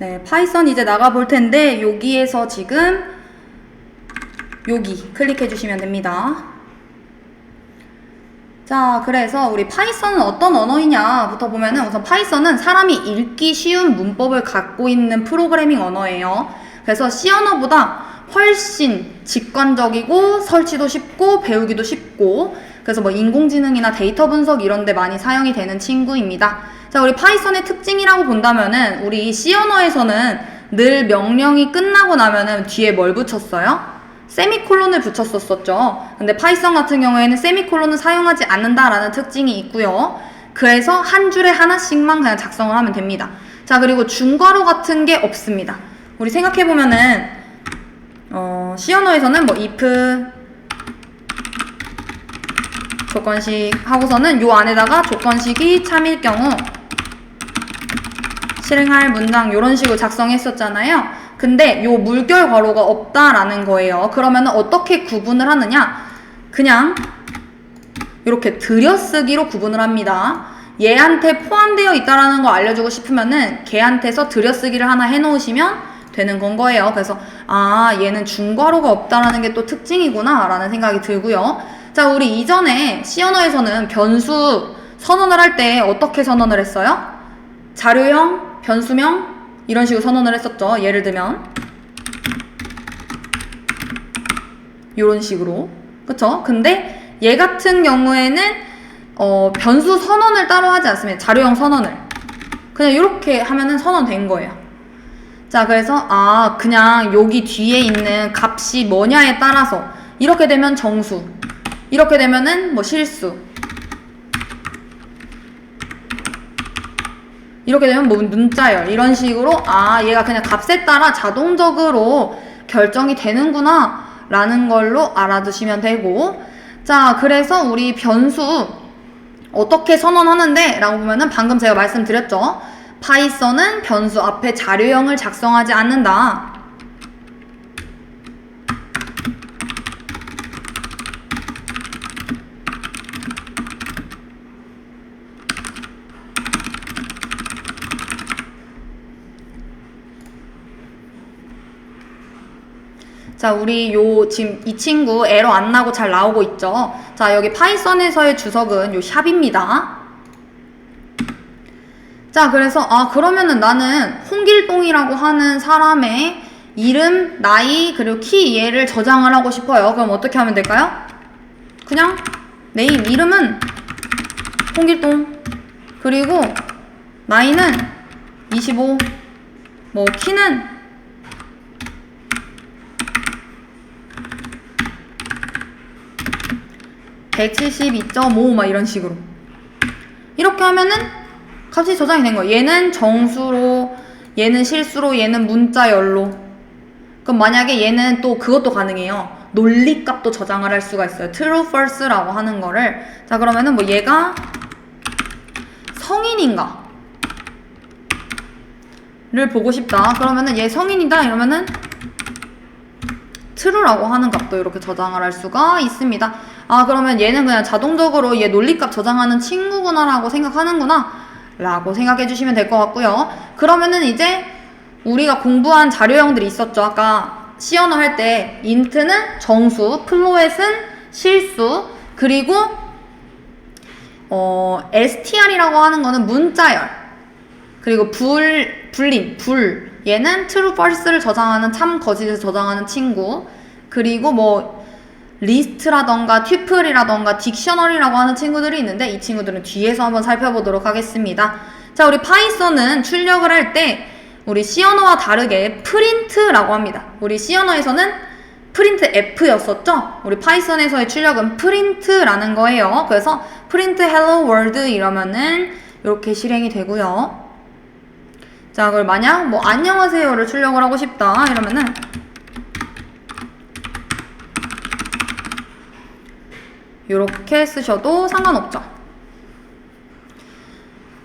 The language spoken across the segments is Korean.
네, 파이썬 이제 나가 볼 텐데 여기에서 지금 여기 클릭해 주시면 됩니다. 자, 그래서 우리 파이썬은 어떤 언어이냐부터 보면은 우선 파이썬은 사람이 읽기 쉬운 문법을 갖고 있는 프로그래밍 언어예요. 그래서 C 언어보다 훨씬 직관적이고 설치도 쉽고 배우기도 쉽고, 그래서 뭐 인공지능이나 데이터 분석 이런 데 많이 사용이 되는 친구입니다. 자, 우리 파이썬의 특징이라고 본다면은 우리 C 언어에서는 늘 명령이 끝나고 나면은 뒤에 뭘 붙였어요? 세미콜론을 붙였었죠. 근데 파이썬 같은 경우에는 세미콜론을 사용하지 않는다라는 특징이 있고요. 그래서 한 줄에 하나씩만 그냥 작성을 하면 됩니다. 자, 그리고 중괄호 같은 게 없습니다. 우리 생각해보면은 C 언어에서는 뭐 if 조건식 하고서는 요 안에다가 조건식이 참일 경우 실행할 문장 이런 식으로 작성했었잖아요. 근데 요 물결 괄호가 없다라는 거예요. 그러면 어떻게 구분을 하느냐? 그냥 이렇게 들여쓰기로 구분을 합니다. 얘한테 포함되어 있다라는 거 알려주고 싶으면은 걔한테서 들여쓰기를 하나 해놓으시면 되는 건 거예요. 그래서 아, 얘는 중괄호가 없다라는 게 또 특징이구나 라는 생각이 들고요. 자, 우리 이전에 C 언어에서는 변수 선언을 할 때 어떻게 선언을 했어요? 자료형, 변수명 이런 식으로 선언을 했었죠. 예를 들면 이런 식으로, 그쵸? 근데 얘 같은 경우에는 변수 선언을 따로 하지 않습니다. 자료형 선언을 그냥 이렇게 하면은 선언된 거예요. 자, 그래서 그냥 여기 뒤에 있는 값이 뭐냐에 따라서 이렇게 되면 정수, 이렇게 되면은 뭐 실수, 이렇게 되면 뭐 문자열 이런 식으로 얘가 그냥 값에 따라 자동적으로 결정이 되는구나 라는 걸로 알아두시면 되고, 자, 그래서 우리 변수 어떻게 선언하는데 라고 보면은 방금 제가 말씀드렸죠. 파이썬은 변수 앞에 자료형을 작성하지 않는다. 자, 우리 지금 이 친구 에러 안 나고 잘 나오고 있죠. 자, 여기 파이썬에서의 주석은 요 샵입니다. 자, 그래서 그러면은 나는 홍길동이라고 하는 사람의 이름, 나이, 그리고 키 얘를 저장을 하고 싶어요. 그럼 어떻게 하면 될까요? 그냥 네임, 이름은 홍길동, 그리고 나이는 25, 뭐 키는 172.5 막 이런 식으로 이렇게 하면은 값이 저장이 된 거예요. 얘는 정수로, 얘는 실수로, 얘는 문자열로. 그럼 만약에 얘는 또 그것도 가능해요. 논리값도 저장을 할 수가 있어요. true, false라고 하는 거를. 자, 그러면은 뭐 얘가 성인인가 를 보고 싶다. 그러면은 얘 성인이다 이러면은 true라고 하는 값도 이렇게 저장을 할 수가 있습니다. 그러면 얘는 그냥 자동적으로 얘 논리값 저장하는 친구구나 라고 생각하는구나 라고 생각해 주시면 될 것 같고요. 그러면은 이제 우리가 공부한 자료형들이 있었죠. 아까 C 언어 할 때 int는 정수, 플로햇은 실수, 그리고 str이라고 하는 거는 문자열, 그리고 불림, 얘는 true, false를 저장하는 참, 거짓을 저장하는 친구, 그리고 뭐 리스트라던가 튜플이라던가 딕셔너리라고 하는 친구들이 있는데 이 친구들은 뒤에서 한번 살펴보도록 하겠습니다. 자, 우리 파이썬은 출력을 할 때 우리 C 언어와 다르게 프린트라고 합니다. 우리 C 언어에서는 프린트 F였었죠? 우리 파이썬에서의 출력은 프린트라는 거예요. 그래서 프린트 hello world 이러면은 이렇게 실행이 되고요. 자, 그걸 만약 뭐 안녕하세요를 출력을 하고 싶다 이러면은 이렇게 쓰셔도 상관없죠.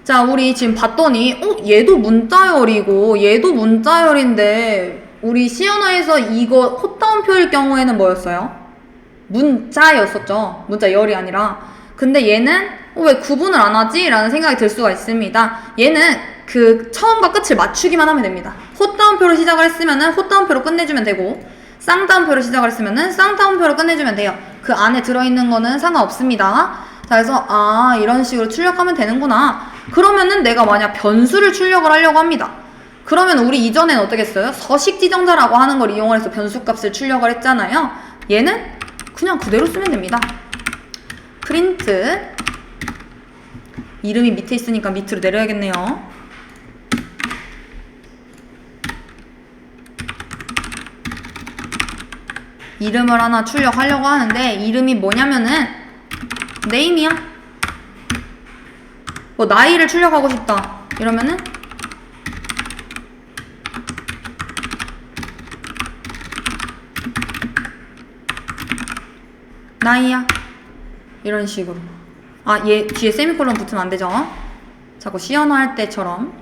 자, 우리 지금 봤더니 얘도 문자열이고 얘도 문자열인데 우리 C 언어에서 이거 콧다운표일 경우에는 뭐였어요? 문자였었죠. 문자열이 아니라. 근데 얘는 왜 구분을 안 하지? 라는 생각이 들 수가 있습니다. 얘는 그 처음과 끝을 맞추기만 하면 됩니다. 헛다운표로 시작을 했으면은 헛다운표로 끝내주면 되고, 쌍따옴표로 시작을 했으면은 쌍따옴표로 끝내주면 돼요. 그 안에 들어있는 거는 상관없습니다. 자, 그래서 이런 식으로 출력하면 되는구나. 그러면은 내가 만약 변수를 출력을 하려고 합니다. 그러면 우리 이전엔 어떻게 했어요? 서식 지정자라고 하는 걸 이용을 해서 변수값을 출력을 했잖아요. 얘는 그냥 그대로 쓰면 됩니다. 프린트, 이름이 밑에 있으니까 밑으로 내려야겠네요. 이름을 하나 출력하려고 하는데 이름이 뭐냐면은 name이야. 뭐 나이를 출력하고 싶다 이러면은 나이야, 이런 식으로. 얘 뒤에 세미콜론 붙으면 안 되죠. 자꾸 시연어 할 때처럼.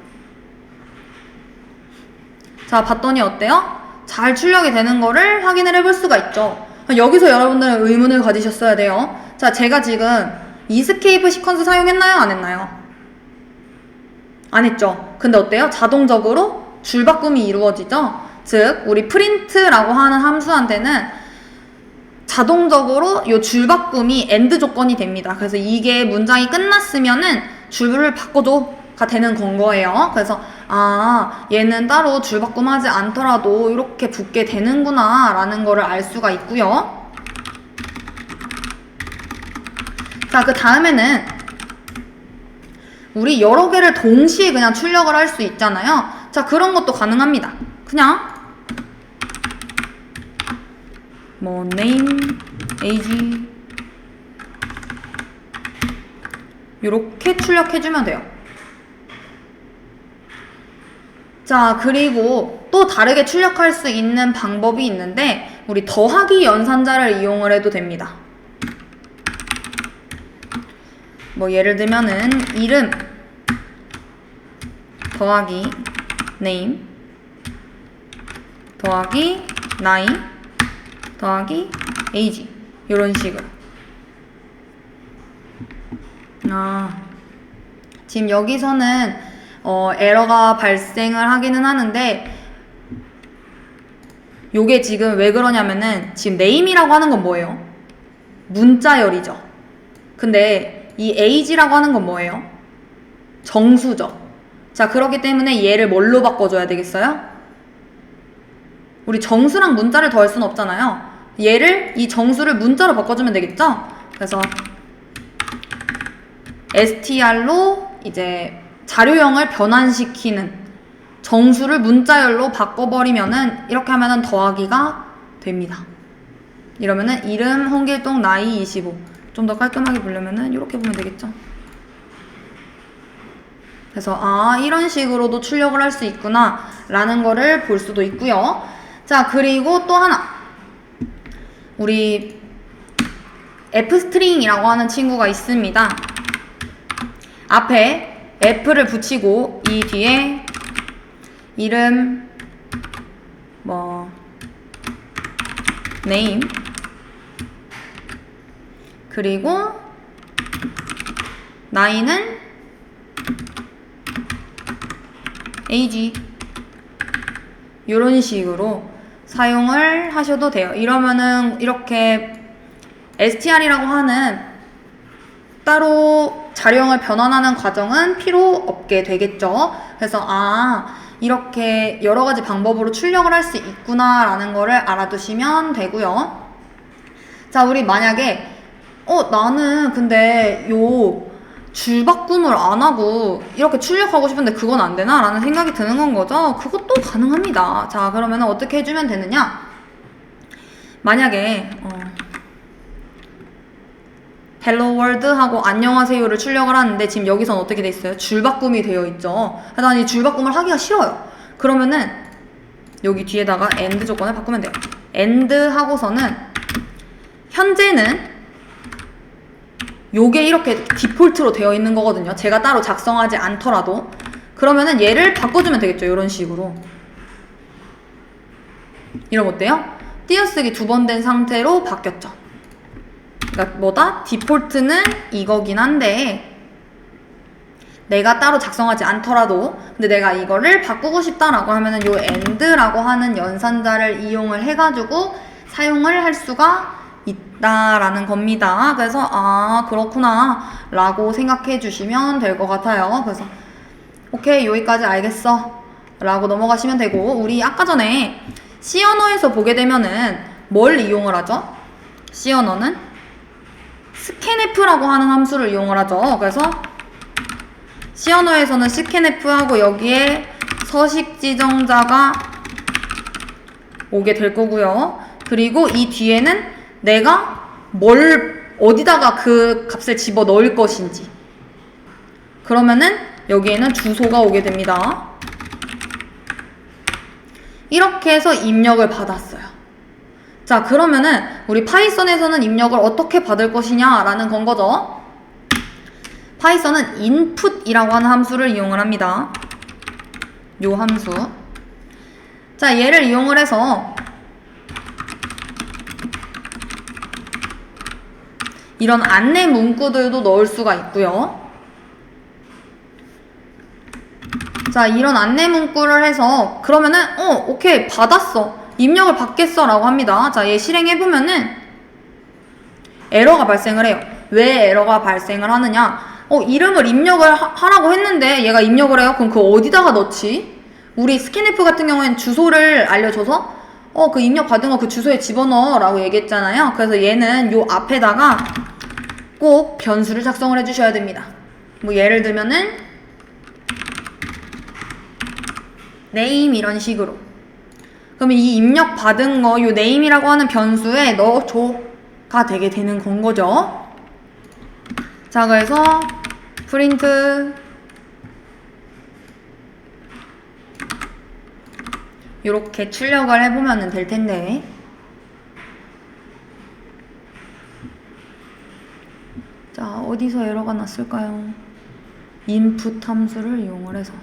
자, 봤더니 어때요? 잘 출력이 되는 거를 확인을 해볼 수가 있죠. 여기서 여러분들은 의문을 가지셨어야 돼요. 자, 제가 지금 이스케이프 시퀀스 사용했나요? 안 했나요? 안 했죠. 근데 어때요? 자동적으로 줄바꿈이 이루어지죠. 즉 우리 프린트라고 하는 함수한테는 자동적으로 이 줄바꿈이 엔드 조건이 됩니다. 그래서 이게 문장이 끝났으면은 줄을 바꿔줘가 되는 건 거예요. 그래서 얘는 따로 줄바꿈하지 않더라도 이렇게 붙게 되는구나 라는 거를 알 수가 있고요. 자, 그 다음에는 우리 여러 개를 동시에 그냥 출력을 할 수 있잖아요. 자, 그런 것도 가능합니다. 그냥 뭐 name, age 요렇게 출력해주면 돼요. 자, 그리고 또 다르게 출력할 수 있는 방법이 있는데 우리 더하기 연산자를 이용을 해도 됩니다. 뭐 예를 들면은 이름 더하기 name 더하기 나이 더하기 age 이런 식으로. 지금 여기서는 에러가 발생을 하기는 하는데 요게 지금 왜 그러냐면은 지금 name이라고 하는 건 뭐예요? 문자열이죠. 근데 이 age라고 하는 건 뭐예요? 정수죠. 자, 그렇기 때문에 얘를 뭘로 바꿔줘야 되겠어요? 우리 정수랑 문자를 더할 수는 없잖아요. 이 정수를 문자로 바꿔주면 되겠죠? 그래서 str로 이제 자료형을 변환시키는 정수를 문자열로 바꿔버리면은 이렇게 하면은 더하기가 됩니다. 이러면은 이름 홍길동 나이 25. 좀 더 깔끔하게 보려면은 이렇게 보면 되겠죠. 그래서 이런 식으로도 출력을 할 수 있구나 라는 거를 볼 수도 있고요. 자, 그리고 또 하나 우리 f스트링이라고 하는 친구가 있습니다. 앞에 f를 붙이고 이 뒤에 이름 뭐 name 그리고 나이는 age 이런 식으로 사용을 하셔도 돼요. 이러면은 이렇게 str이라고 하는 따로 자료형을 변환하는 과정은 필요 없게 되겠죠. 그래서 이렇게 여러 가지 방법으로 출력을 할 수 있구나 라는 거를 알아두시면 되고요. 자, 우리 만약에 나는 근데 요 줄바꿈을 안 하고 이렇게 출력하고 싶은데 그건 안 되나? 라는 생각이 드는 건 거죠. 그것도 가능합니다. 자, 그러면 어떻게 해주면 되느냐? 만약에 hello world 하고 안녕하세요를 출력을 하는데 지금 여기선 어떻게 돼 있어요? 줄바꿈이 되어 있죠. 난 이 줄바꿈을 하기가 싫어요. 그러면은 여기 뒤에다가 end 조건을 바꾸면 돼요. end 하고서는 현재는 요게 이렇게 디폴트로 되어 있는 거거든요. 제가 따로 작성하지 않더라도. 그러면은 얘를 바꿔주면 되겠죠. 이런 식으로. 이러면 어때요? 띄어쓰기 2번 된 상태로 바뀌었죠. 그러니까 디폴트는 이거긴 한데 내가 따로 작성하지 않더라도 근데 내가 이거를 바꾸고 싶다라고 하면은 요 and라고 하는 연산자를 이용을 해가지고 사용을 할 수가 있다라는 겁니다. 그래서 아 그렇구나 라고 생각해 주시면 될 것 같아요. 그래서 오케이 여기까지 알겠어 라고 넘어가시면 되고 우리 아까 전에 C 언어에서 보게 되면은 뭘 이용을 하죠? C 언어는 scanf라고 하는 함수를 이용을 하죠. 그래서 C 언어에서는 scanf하고 여기에 서식 지정자가 오게 될 거고요. 그리고 이 뒤에는 내가 어디다가 그 값을 집어 넣을 것인지 그러면은 여기에는 주소가 오게 됩니다. 이렇게 해서 입력을 받았어요. 자 그러면은 우리 파이썬에서는 입력을 어떻게 받을 것이냐 라는 건 거죠. 파이썬은 input이라고 하는 함수를 이용을 합니다. 요 함수. 자 얘를 이용을 해서 이런 안내 문구들도 넣을 수가 있고요. 자 이런 안내 문구를 해서 그러면은 오케이 받았어 입력을 받겠어 라고 합니다. 자 얘 실행해보면은 에러가 발생을 해요. 왜 에러가 발생을 하느냐 이름을 입력을 하라고 했는데 얘가 입력을 해요. 그럼 그거 어디다가 넣지? 우리 스캔F 같은 경우에는 주소를 알려줘서 그 입력 받은 거 그 주소에 집어넣어 라고 얘기했잖아요. 그래서 얘는 요 앞에다가 꼭 변수를 작성을 해주셔야 됩니다. 뭐 예를 들면은 name 이런 식으로 그러면 이 입력 받은 거 요 name이라고 하는 변수에 넣어줘가 되게 되는 건 거죠. 자 그래서 프린트 요렇게 출력을 해보면 될 텐데 자 어디서 에러가 났을까요? input 함수를 이용을 해서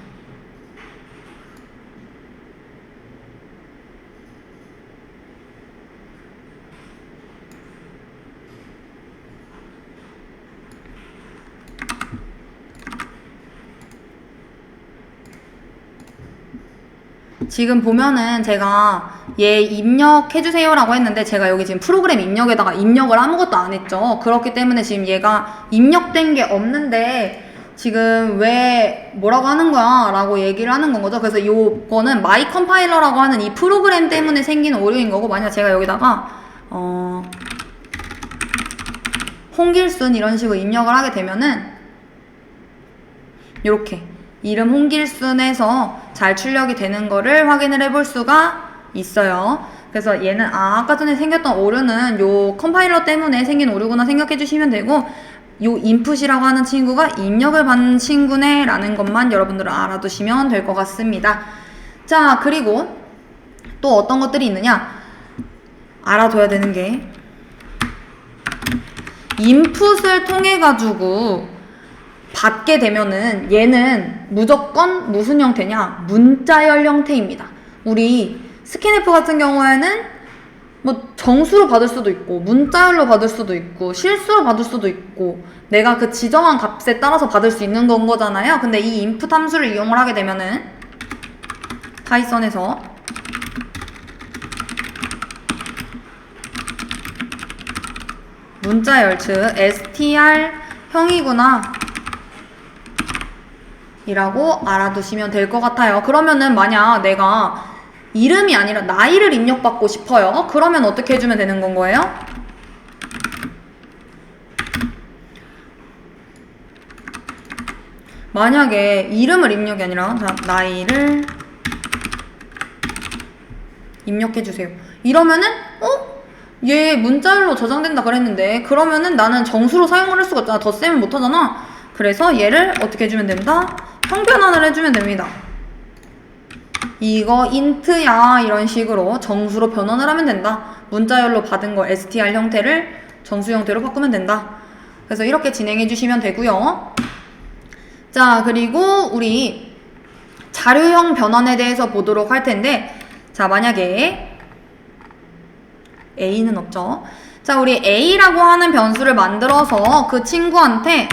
지금 보면은 제가 얘 입력해주세요 라고 했는데 제가 여기 지금 프로그램 입력에다가 입력을 아무것도 안 했죠. 그렇기 때문에 지금 얘가 입력된 게 없는데 지금 왜 뭐라고 하는 거야 라고 얘기를 하는 건 거죠. 그래서 요거는 마이 컴파일러라고 하는 이 프로그램 때문에 생긴 오류인 거고 만약 제가 여기다가 홍길순 이런 식으로 입력을 하게 되면은 요렇게 이름 홍길순에서 잘 출력이 되는 거를 확인을 해볼 수가 있어요. 그래서 얘는 아까 전에 생겼던 오류는 요 컴파일러 때문에 생긴 오류구나 생각해 주시면 되고 요 input이라고 하는 친구가 입력을 받는 친구네 라는 것만 여러분들은 알아두시면 될 것 같습니다. 자 그리고 또 어떤 것들이 있느냐 알아둬야 되는 게 input을 통해 가지고 받게 되면은 얘는 무조건 무슨 형태냐 문자열 형태입니다. 우리 스캔F 같은 경우에는 뭐 정수로 받을 수도 있고 문자열로 받을 수도 있고 실수로 받을 수도 있고 내가 그 지정한 값에 따라서 받을 수 있는 건 거잖아요. 근데 이 input 함수를 이용을 하게 되면은 파이썬에서 문자열 즉 str 형이구나 이라고 알아두시면 될 것 같아요. 그러면은 만약 내가 이름이 아니라 나이를 입력받고 싶어요. 그러면 어떻게 해주면 되는 건 거예요? 만약에 이름을 입력이 아니라 자, 나이를 입력해주세요. 이러면은 얘 문자열로 저장된다 그랬는데 그러면은 나는 정수로 사용을 할 수가 없잖아. 덧셈을 못하잖아. 그래서 얘를 어떻게 해주면 됩니다. 형변환을 해주면 됩니다. 이거 int야 이런 식으로 정수로 변환을 하면 된다. 문자열로 받은 거 str 형태를 정수 형태로 바꾸면 된다. 그래서 이렇게 진행해 주시면 되고요. 자 그리고 우리 자료형 변환에 대해서 보도록 할 텐데 자 만약에 a는 없죠. 자 우리 a라고 하는 변수를 만들어서 그 친구한테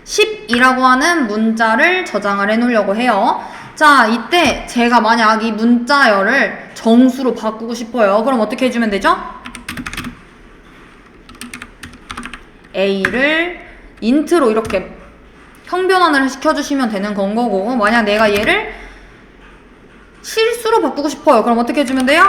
10이라고 하는 문자를 저장을 해 놓으려고 해요. 자, 이때 제가 만약 이 문자열을 정수로 바꾸고 싶어요. 그럼 어떻게 해주면 되죠? A를 int로 이렇게 형변환을 시켜주시면 되는 건 거고, 만약 내가 얘를 실수로 바꾸고 싶어요. 그럼 어떻게 해주면 돼요?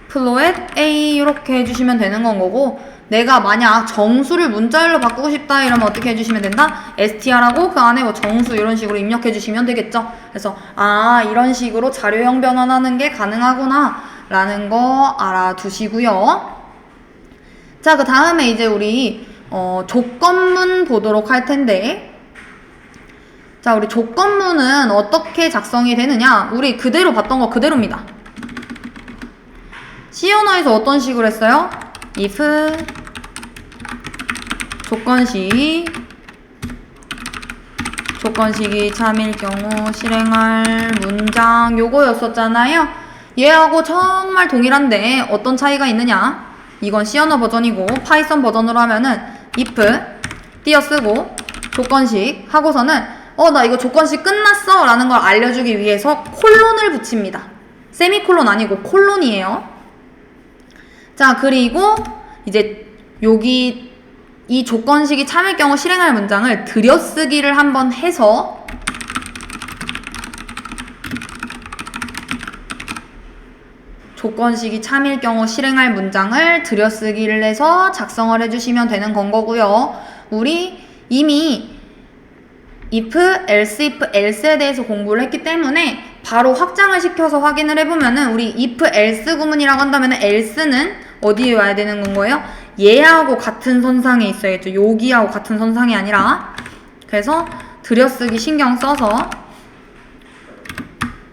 float A 이렇게 해주시면 되는 건 거고, 내가 만약 정수를 문자열로 바꾸고 싶다 이러면 어떻게 해주시면 된다? str하고 그 안에 뭐 정수 이런 식으로 입력해 주시면 되겠죠. 그래서 이런 식으로 자료형 변환하는 게 가능하구나 라는 거 알아두시고요. 자, 그 다음에 이제 우리 조건문 보도록 할 텐데, 자, 우리 조건문은 어떻게 작성이 되느냐? 우리 그대로 봤던 거 그대로입니다. C 언어에서 어떤 식으로 했어요? if 조건식이 참일 경우 실행할 문장 요거였었잖아요. 얘하고 정말 동일한데 어떤 차이가 있느냐? 이건 C 언어 버전이고 파이썬 버전으로 하면은 if 띄어쓰고 조건식 하고서는 나 이거 조건식 끝났어 라는 걸 알려주기 위해서 콜론을 붙입니다. 세미콜론 아니고 콜론이에요. 자, 그리고 이제 여기 이 조건식이 참일 경우 실행할 문장을 들여쓰기를 한번 해서 조건식이 참일 경우 실행할 문장을 들여쓰기를 해서 작성을 해주시면 되는 건 거고요. 우리 이미 if, else, if, else에 대해서 공부를 했기 때문에 바로 확장을 시켜서 확인을 해보면은 우리 if, else 구문이라고 한다면 else는 어디에 와야 되는 건 거예요? 얘하고 같은 선상에 있어야겠죠. 여기하고 같은 선상이 아니라. 그래서 들여쓰기 신경 써서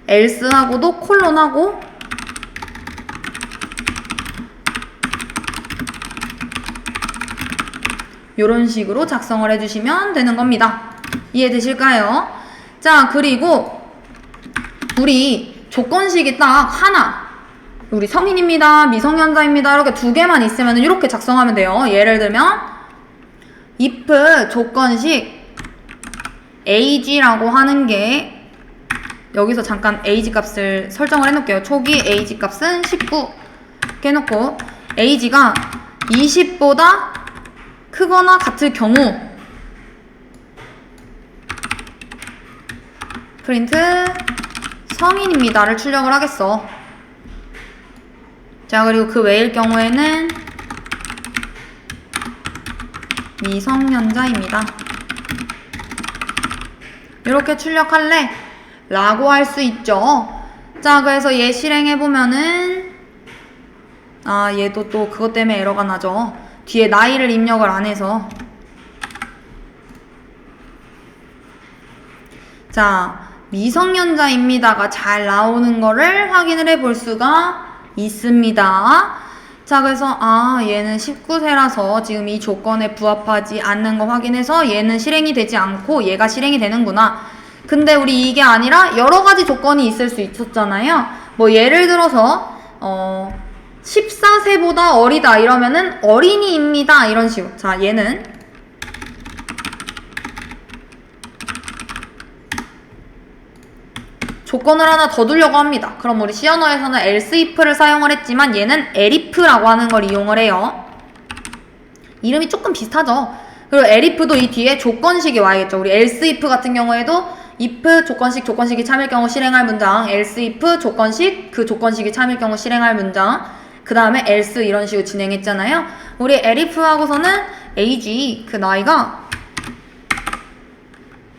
else하고도 콜론하고 요런 식으로 작성을 해주시면 되는 겁니다. 이해되실까요? 자, 그리고 우리 조건식이 딱 하나, 우리 성인입니다, 미성년자입니다 이렇게 두 개만 있으면 이렇게 작성하면 돼요. 예를 들면 if 조건식 age라고 하는 게, 여기서 잠깐 age 값을 설정을 해놓을게요. 초기 age 값은 19 이렇게 해놓고 age가 20보다 크거나 같을 경우 프린트 성인입니다를 출력을 하겠어. 자, 그리고 그 외일 경우에는 미성년자입니다. 이렇게 출력할래? 라고 할 수 있죠. 자, 그래서 얘 실행해보면은 얘도 또 그것 때문에 에러가 나죠. 뒤에 나이를 입력을 안 해서. 자, 미성년자입니다가 잘 나오는 거를 확인을 해 볼 수가 있습니다. 자, 그래서 얘는 19세라서 지금 이 조건에 부합하지 않는 거 확인해서 얘는 실행이 되지 않고 얘가 실행이 되는구나. 근데 우리 이게 아니라 여러 가지 조건이 있을 수 있었잖아요. 뭐 예를 들어서 14세보다 어리다 이러면은 어린이입니다 이런 식으로. 자, 얘는 조건을 하나 더 두려고 합니다. 그럼 우리 C 언어에서는 else if를 사용을 했지만 얘는 elif라고 하는 걸 이용을 해요. 이름이 조금 비슷하죠. 그리고 elif도 이 뒤에 조건식이 와야겠죠. 우리 else if 같은 경우에도 if 조건식이 참일 경우 실행할 문장, else if 조건식, 그 조건식이 참일 경우 실행할 문장, 그 다음에 else 이런 식으로 진행했잖아요. 우리 elif 하고서는 age, 그 나이가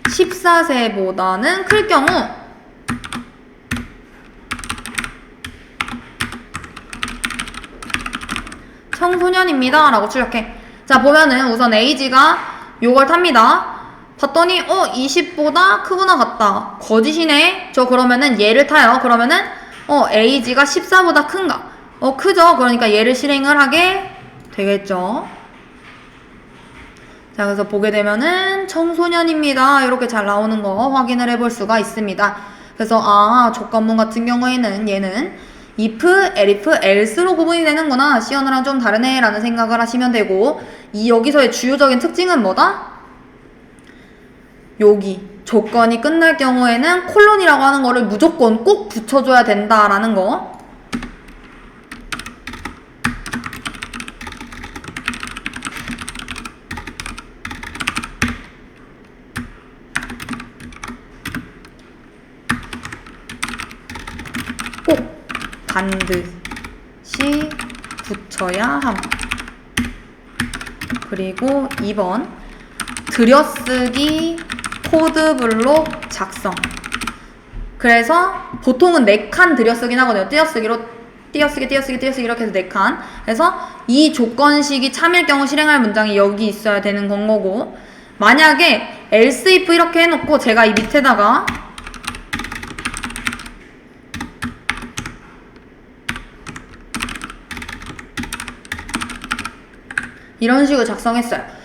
14세보다는 클 경우 청소년입니다 라고 출력해. 자, 보면은 우선 age가 요걸 탑니다. 봤더니 20보다 크거나 같다. 거짓이네. 저 그러면은 얘를 타요. 그러면은 age가 14보다 큰가? 크죠. 그러니까 얘를 실행을 하게 되겠죠. 자, 그래서 보게 되면은 청소년입니다 이렇게 잘 나오는 거 확인을 해볼 수가 있습니다. 그래서 조건문 같은 경우에는 얘는 if, elif, else로 구분이 되는구나. C 언어랑 좀 다르네 라는 생각을 하시면 되고, 이 여기서의 주요적인 특징은 뭐다? 여기 조건이 끝날 경우에는 콜론이라고 하는 거를 무조건 꼭 붙여줘야 된다라는 거. 꼭 반드시 붙여야 함. 그리고 2번 들여쓰기 코드블록 작성. 그래서 보통은 4칸 들여쓰긴 하거든요. 띄어쓰기로 띄어쓰기 이렇게 해서 4칸. 그래서 이 조건식이 참일 경우 실행할 문장이 여기 있어야 되는 건 거고, 만약에 else if 이렇게 해놓고 제가 이 밑에다가 이런 식으로 작성했어요.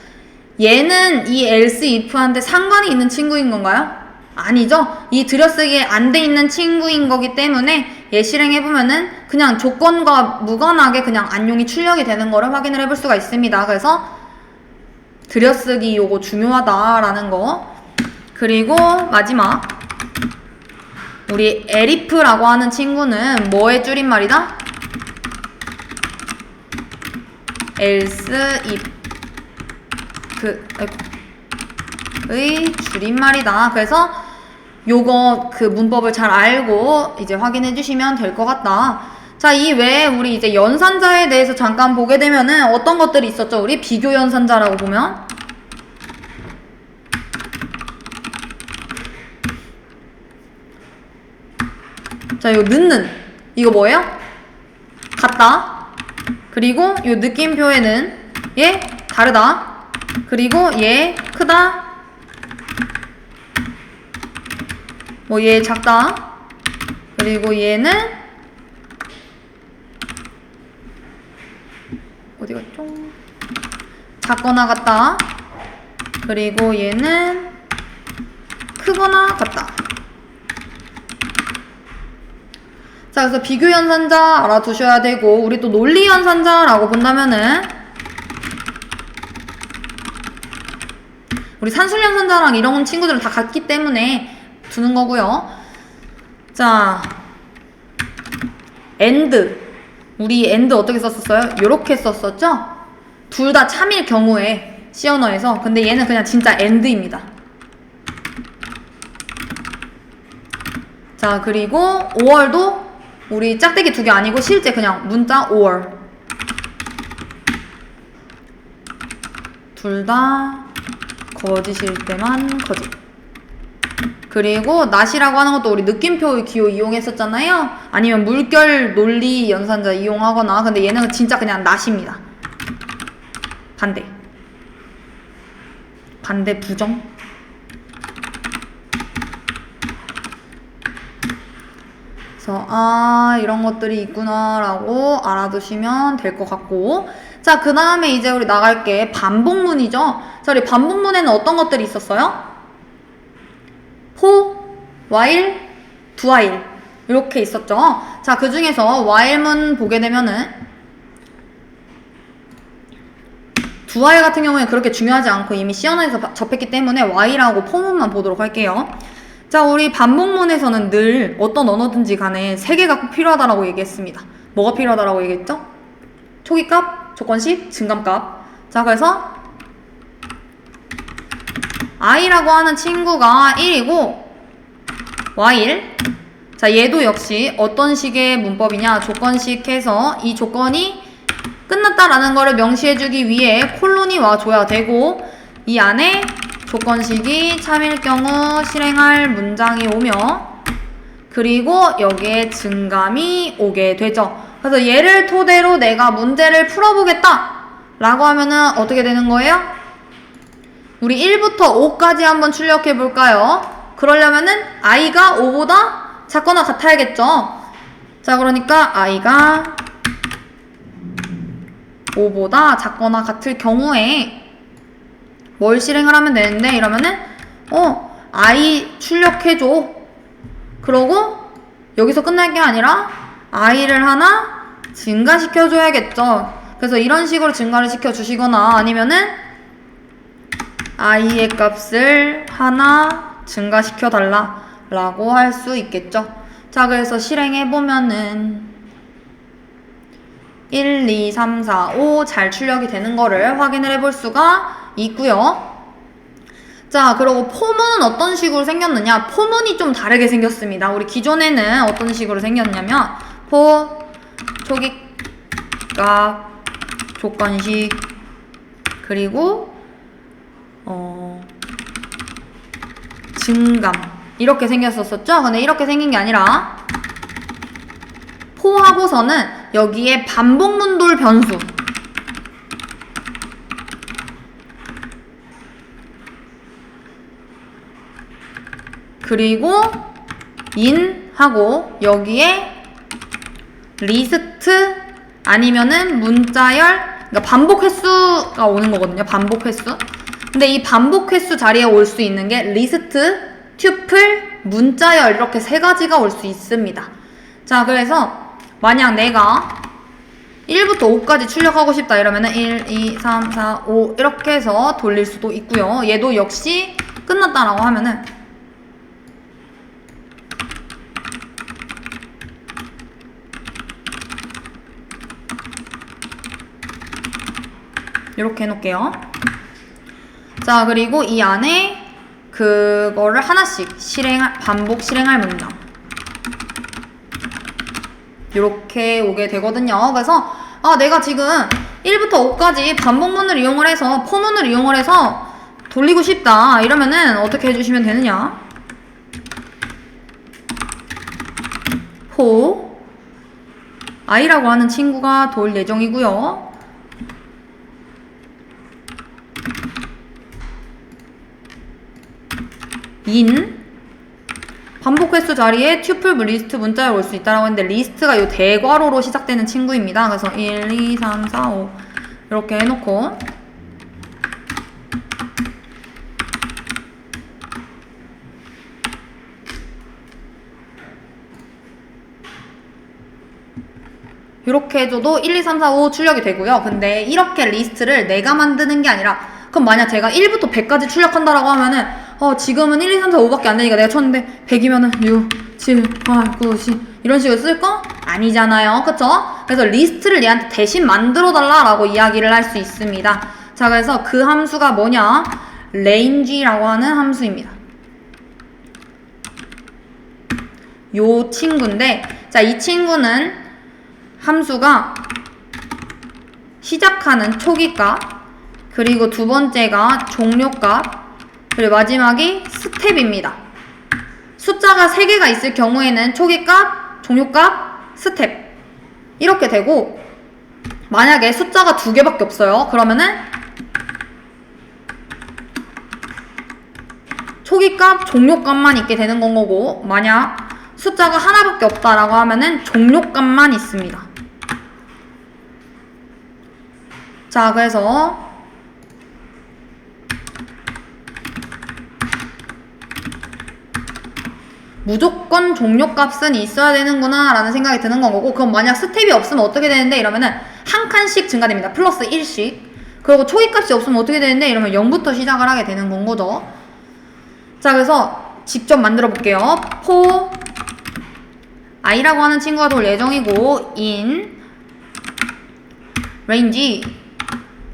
얘는 이 else if한테 상관이 있는 친구인 건가요? 아니죠. 이 들여쓰기에 안 돼 있는 친구인 거기 때문에 얘 실행해보면은 그냥 조건과 무관하게 그냥 안용이 출력이 되는 거를 확인을 해볼 수가 있습니다. 그래서 들여쓰기 요거 중요하다라는 거. 그리고 마지막 우리 elif라고 하는 친구는 뭐의 줄임말이다? else if 의 줄임말이다. 그래서 요거 그 문법을 잘 알고 이제 확인해 주시면 될 것 같다. 자, 이 외에 우리 이제 연산자에 대해서 잠깐 보게 되면은 어떤 것들이 있었죠? 우리 비교 연산자라고 보면 자, 요 늦는 이거 뭐예요? 같다. 그리고 요 느낌표에는 얘 다르다. 그리고 얘 크다. 뭐 얘 작다. 그리고 얘는 어디 갔죠? 작거나 같다. 그리고 얘는 크거나 같다. 자, 그래서 비교 연산자 알아두셔야 되고, 우리 또 논리 연산자라고 본다면은 우리 산술 연산자랑 이런 친구들은 다 같기 때문에 두는 거고요. 자, and. 우리 and 어떻게 썼었어요? 요렇게 썼었죠? 둘 다 참일 경우에 C 언어에서. 근데 얘는 그냥 진짜 and입니다. 자, 그리고 or도 우리 짝대기 2개 아니고 실제 그냥 문자 or. 둘 다 거짓일 때만 거짓. 그리고 not이라고 하는 것도 우리 느낌표 기호 이용했었잖아요. 아니면 물결 논리 연산자 이용하거나. 근데 얘는 진짜 그냥 not입니다. 반대. 반대 부정. 그래서 이런 것들이 있구나 라고 알아두시면 될 것 같고, 자, 그 다음에 이제 우리 나갈 게 반복문이죠. 자, 우리 반복문에는 어떤 것들이 있었어요? for, while, do while 이렇게 있었죠. 자, 그 중에서 while문 보게 되면은 do while 같은 경우에 그렇게 중요하지 않고 이미 C 언어에서 접했기 때문에 while하고 for문만 보도록 할게요. 자, 우리 반복문에서는 늘 어떤 언어든지 간에 3개가 꼭 필요하다라고 얘기했습니다. 뭐가 필요하다라고 얘기했죠? 초기값, 조건식, 증감값. 자, 그래서 i라고 하는 친구가 1이고 while. 자, 얘도 역시 어떤 식의 문법이냐, 조건식 해서 이 조건이 끝났다라는 거를 명시해주기 위해 콜론이 와줘야 되고, 이 안에 조건식이 참일 경우 실행할 문장이 오며, 그리고 여기에 증감이 오게 되죠. 그래서 얘를 토대로 내가 문제를 풀어보겠다 라고 하면은 어떻게 되는 거예요? 우리 1부터 5까지 한번 출력해 볼까요? 그러려면은 i가 5보다 작거나 같아야겠죠. 자, 그러니까 i가 5보다 작거나 같을 경우에 뭘 실행을 하면 되는데, 이러면은 i 출력해줘. 그러고 여기서 끝날 게 아니라 i를 하나 증가시켜줘야겠죠. 그래서 이런 식으로 증가를 시켜주시거나, 아니면은 i의 값을 하나 증가시켜 달라 라고 할 수 있겠죠. 자, 그래서 실행해보면은 1, 2, 3, 4, 5 잘 출력이 되는 거를 확인을 해볼 수가 있고요. 자, 그리고 포문은 어떤 식으로 생겼느냐? 포문이 좀 다르게 생겼습니다. 우리 기존에는 어떤 식으로 생겼냐면 초기값, 조건식, 그리고 증감 이렇게 생겼었죠. 근데 이렇게 생긴 게 아니라 포하고서는 여기에 반복문돌 변수 그리고 인하고 여기에 리스트 아니면은 문자열, 그러니까 반복 횟수가 오는 거거든요. 반복 횟수. 근데 이 반복 횟수 자리에 올 수 있는 게 리스트, 튜플, 문자열 이렇게 세 가지가 올 수 있습니다. 자, 그래서 만약 내가 1부터 5까지 출력하고 싶다 이러면은 1, 2, 3, 4, 5 이렇게 해서 돌릴 수도 있고요. 얘도 역시 끝났다라고 하면은 이렇게 해놓을게요. 자, 그리고 이 안에 그거를 하나씩 반복 실행할 문장 이렇게 오게 되거든요. 그래서 내가 지금 1부터 5까지 반복문을 이용을 해서 포문을 이용을 해서 돌리고 싶다 이러면은 어떻게 해주시면 되느냐? 포 i라고 하는 친구가 돌 예정이고요. 인 반복 횟수 자리에 튜플 리스트 문자에 올 수 있다라고 했는데 리스트가 이 대괄호로 시작되는 친구입니다. 그래서 1, 2, 3, 4, 5 이렇게 해놓고 이렇게 해줘도 1, 2, 3, 4, 5 출력이 되고요. 근데 이렇게 리스트를 내가 만드는 게 아니라 그럼 만약 제가 1부터 100까지 출력한다라고 하면은 지금은 1, 2, 3, 4, 5밖에 안 되니까 내가 쳤는데 100이면은 6, 7, 8, 9, 10 이런 식으로 쓸 거? 아니잖아요. 그쵸? 그래서 리스트를 얘한테 대신 만들어 달라라고 이야기를 할 수 있습니다. 자, 그래서 그 함수가 뭐냐? range라고 하는 함수입니다. 요 친구인데, 자, 이 친구는 함수가 시작하는 초기값, 그리고 두 번째가 종료값, 그리고 마지막이 스텝입니다. 숫자가 3개가 있을 경우에는 초기값, 종료값, 스텝 이렇게 되고, 만약에 숫자가 2개밖에 없어요. 그러면은 초기값, 종료값만 있게 되는 건 거고, 만약 숫자가 하나밖에 없다라고 하면은 종료값만 있습니다. 자, 그래서 무조건 종료값은 있어야 되는구나 라는 생각이 드는 건 거고, 그럼 만약 스텝이 없으면 어떻게 되는데 이러면은 한 칸씩 증가됩니다. 플러스 1씩. 그리고 초기값이 없으면 어떻게 되는데 이러면 0부터 시작을 하게 되는 건 거죠. 자, 그래서 직접 만들어 볼게요. 포 i라고 하는 친구가 돌 예정이고, in range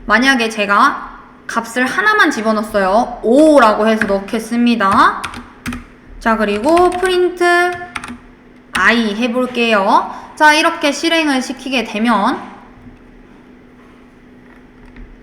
만약에 제가 값을 하나만 집어넣었어요. 5라고 해서 넣겠습니다. 자, 그리고 프린트 i 해볼게요. 자, 이렇게 실행을 시키게 되면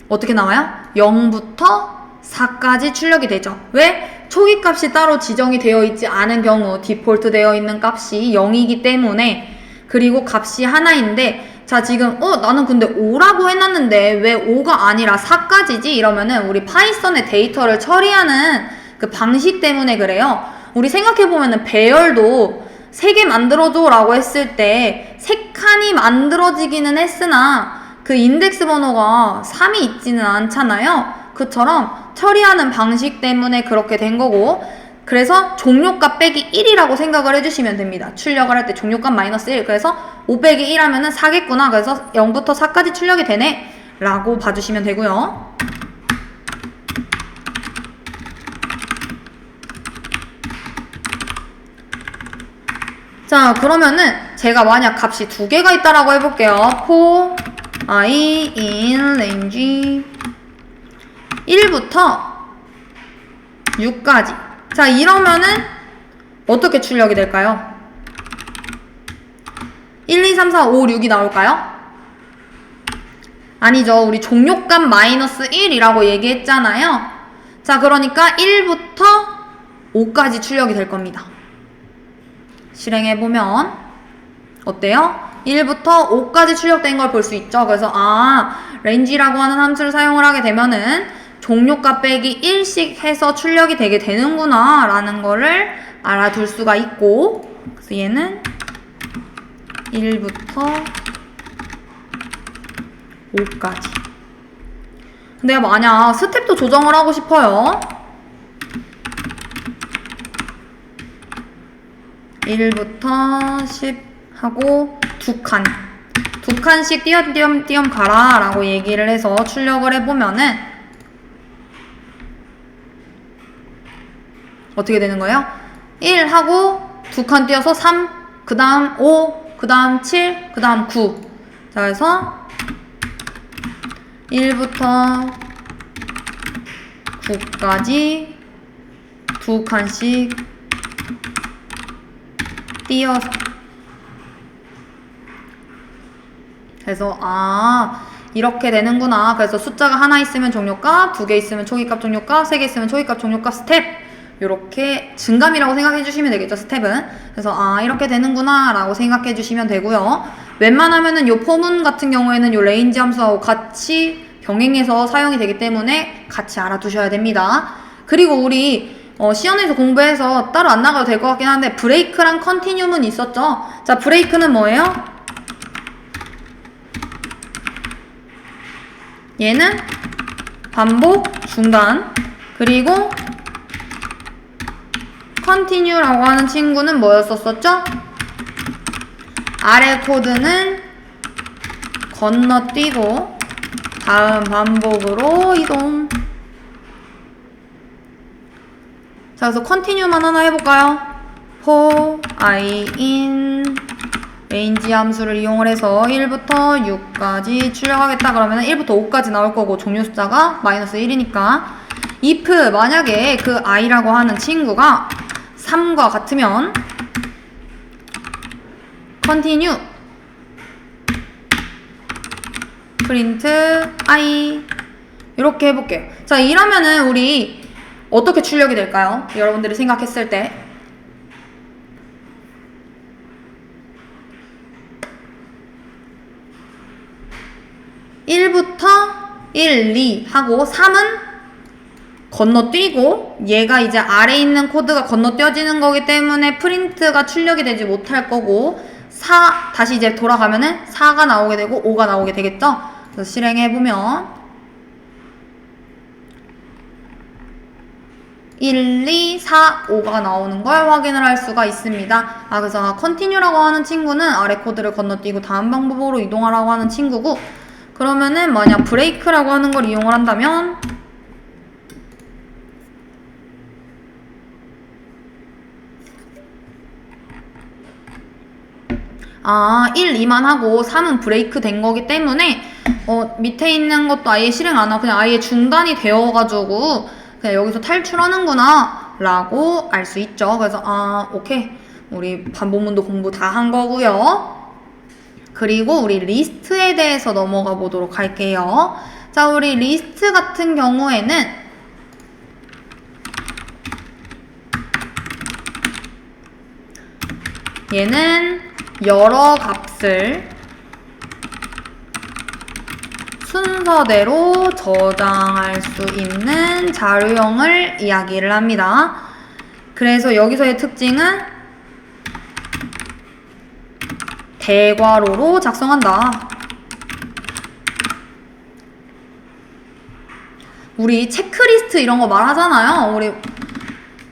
어떻게 나와요? 0부터 4까지 출력이 되죠. 왜? 초기값이 따로 지정이 되어 있지 않은 경우 디폴트 되어 있는 값이 0이기 때문에, 그리고 값이 하나인데, 자, 지금 나는 근데 5라고 해놨는데 왜 5가 아니라 4까지지? 이러면은 우리 파이썬의 데이터를 처리하는 그 방식 때문에 그래요. 우리 생각해보면은 배열도 3개 만들어줘 라고 했을 때 3칸이 만들어지기는 했으나 그 인덱스 번호가 3이 있지는 않잖아요. 그처럼 처리하는 방식 때문에 그렇게 된 거고, 그래서 종료값 빼기 1이라고 생각을 해주시면 됩니다. 출력을 할 때 종료값 마이너스 1. 그래서 5 빼기 1 하면은 4겠구나. 그래서 0부터 4까지 출력이 되네 라고 봐주시면 되고요. 자, 그러면은 제가 만약 값이 두 개가 있다라고 해볼게요. for I in range 1부터 6까지. 자, 이러면은 어떻게 출력이 될까요? 1, 2, 3, 4, 5, 6이 나올까요? 아니죠. 우리 종료값 마이너스 1이라고 얘기했잖아요. 자, 그러니까 1부터 5까지 출력이 될 겁니다. 실행해보면 어때요? 1부터 5까지 출력된 걸 볼 수 있죠. 그래서 range라고 하는 함수를 사용을 하게 되면은 종료값 빼기 1씩 해서 출력이 되게 되는구나 라는 거를 알아둘 수가 있고, 그래서 얘는 1부터 5까지. 근데 만약 스텝도 조정을 하고 싶어요. 1부터 10 하고 두 칸씩 띄엄띄엄 가라 라고 얘기를 해서 출력을 해보면은 어떻게 되는 거예요? 1 하고 두 칸 띄어서 3, 그 다음 5, 그 다음 7, 그 다음 9. 자, 그래서 1부터 9까지 두 칸씩 띄어서. 그래서 이렇게 되는구나. 그래서 숫자가 하나 있으면 종료값, 두 개 있으면 초기값 종료값, 세 개 있으면 초기값 종료값 스텝. 이렇게 증감이라고 생각해 주시면 되겠죠, 스텝은. 그래서 이렇게 되는구나 라고 생각해 주시면 되고요. 웬만하면은 요 포문 같은 경우에는 요 레인지 함수하고 같이 병행해서 사용이 되기 때문에 같이 알아두셔야 됩니다. 그리고 우리 시연에서 공부해서 따로 안 나가도 될 것 같긴 한데 브레이크랑 컨티뉴는 있었죠. 자, 브레이크는 뭐예요? 얘는 반복, 중단. 그리고 컨티뉴라고 하는 친구는 뭐였었죠? 아래 코드는 건너뛰고 다음 반복으로 이동. 자, 그래서 컨티뉴만 하나 해볼까요? for I in range 함수를 이용을 해서 1부터 6까지 출력하겠다 그러면 1부터 5까지 나올 거고 종료 숫자가 마이너스 1이니까 if 만약에 그 i라고 하는 친구가 3과 같으면 continue print I 이렇게 해볼게요. 자, 이러면은 우리 어떻게 출력이 될까요? 여러분들이 생각했을 때 1부터 1, 2 하고 3은 건너뛰고 얘가 이제 아래에 있는 코드가 건너뛰어지는 거기 때문에 프린트가 출력이 되지 못할 거고 4 다시 이제 돌아가면은 4가 나오게 되고 5가 나오게 되겠죠? 그래서 실행해보면 1, 2, 4, 5가 나오는 걸 확인을 할 수가 있습니다. 그래서 continue라고 하는 친구는 아래 코드를 건너뛰고 다음 방법으로 이동하라고 하는 친구고, 그러면은 만약 브레이크라고 하는 걸 이용을 한다면 1, 2만 하고 3은 브레이크 된 거기 때문에 밑에 있는 것도 아예 실행 안 하고 그냥 아예 중단이 되어가지고 그냥 여기서 탈출하는구나 라고 알 수 있죠. 그래서 오케이, 우리 반복문도 공부 다 한 거고요. 그리고 우리 리스트에 대해서 넘어가 보도록 할게요. 자, 우리 리스트 같은 경우에는 얘는 여러 값을 순서대로 저장할 수 있는 자료형을 이야기를 합니다. 그래서 여기서의 특징은 대괄호로 작성한다. 우리 체크리스트 이런 거 말하잖아요. 우리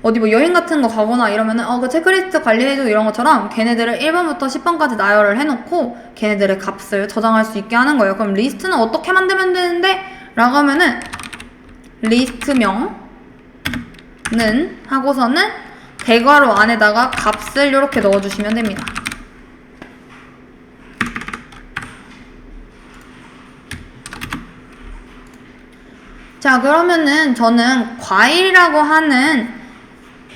어디 뭐 여행 같은 거 가거나 이러면은 그 체크리스트 관리해줘 이런 것처럼 걔네들을 1번부터 10번까지 나열을 해놓고 걔네들의 값을 저장할 수 있게 하는 거예요. 그럼 리스트는 어떻게 만들면 되는데? 라고 하면은 리스트명은 하고서는 대괄호 안에다가 값을 이렇게 넣어주시면 됩니다. 자, 그러면은 저는 과일이라고 하는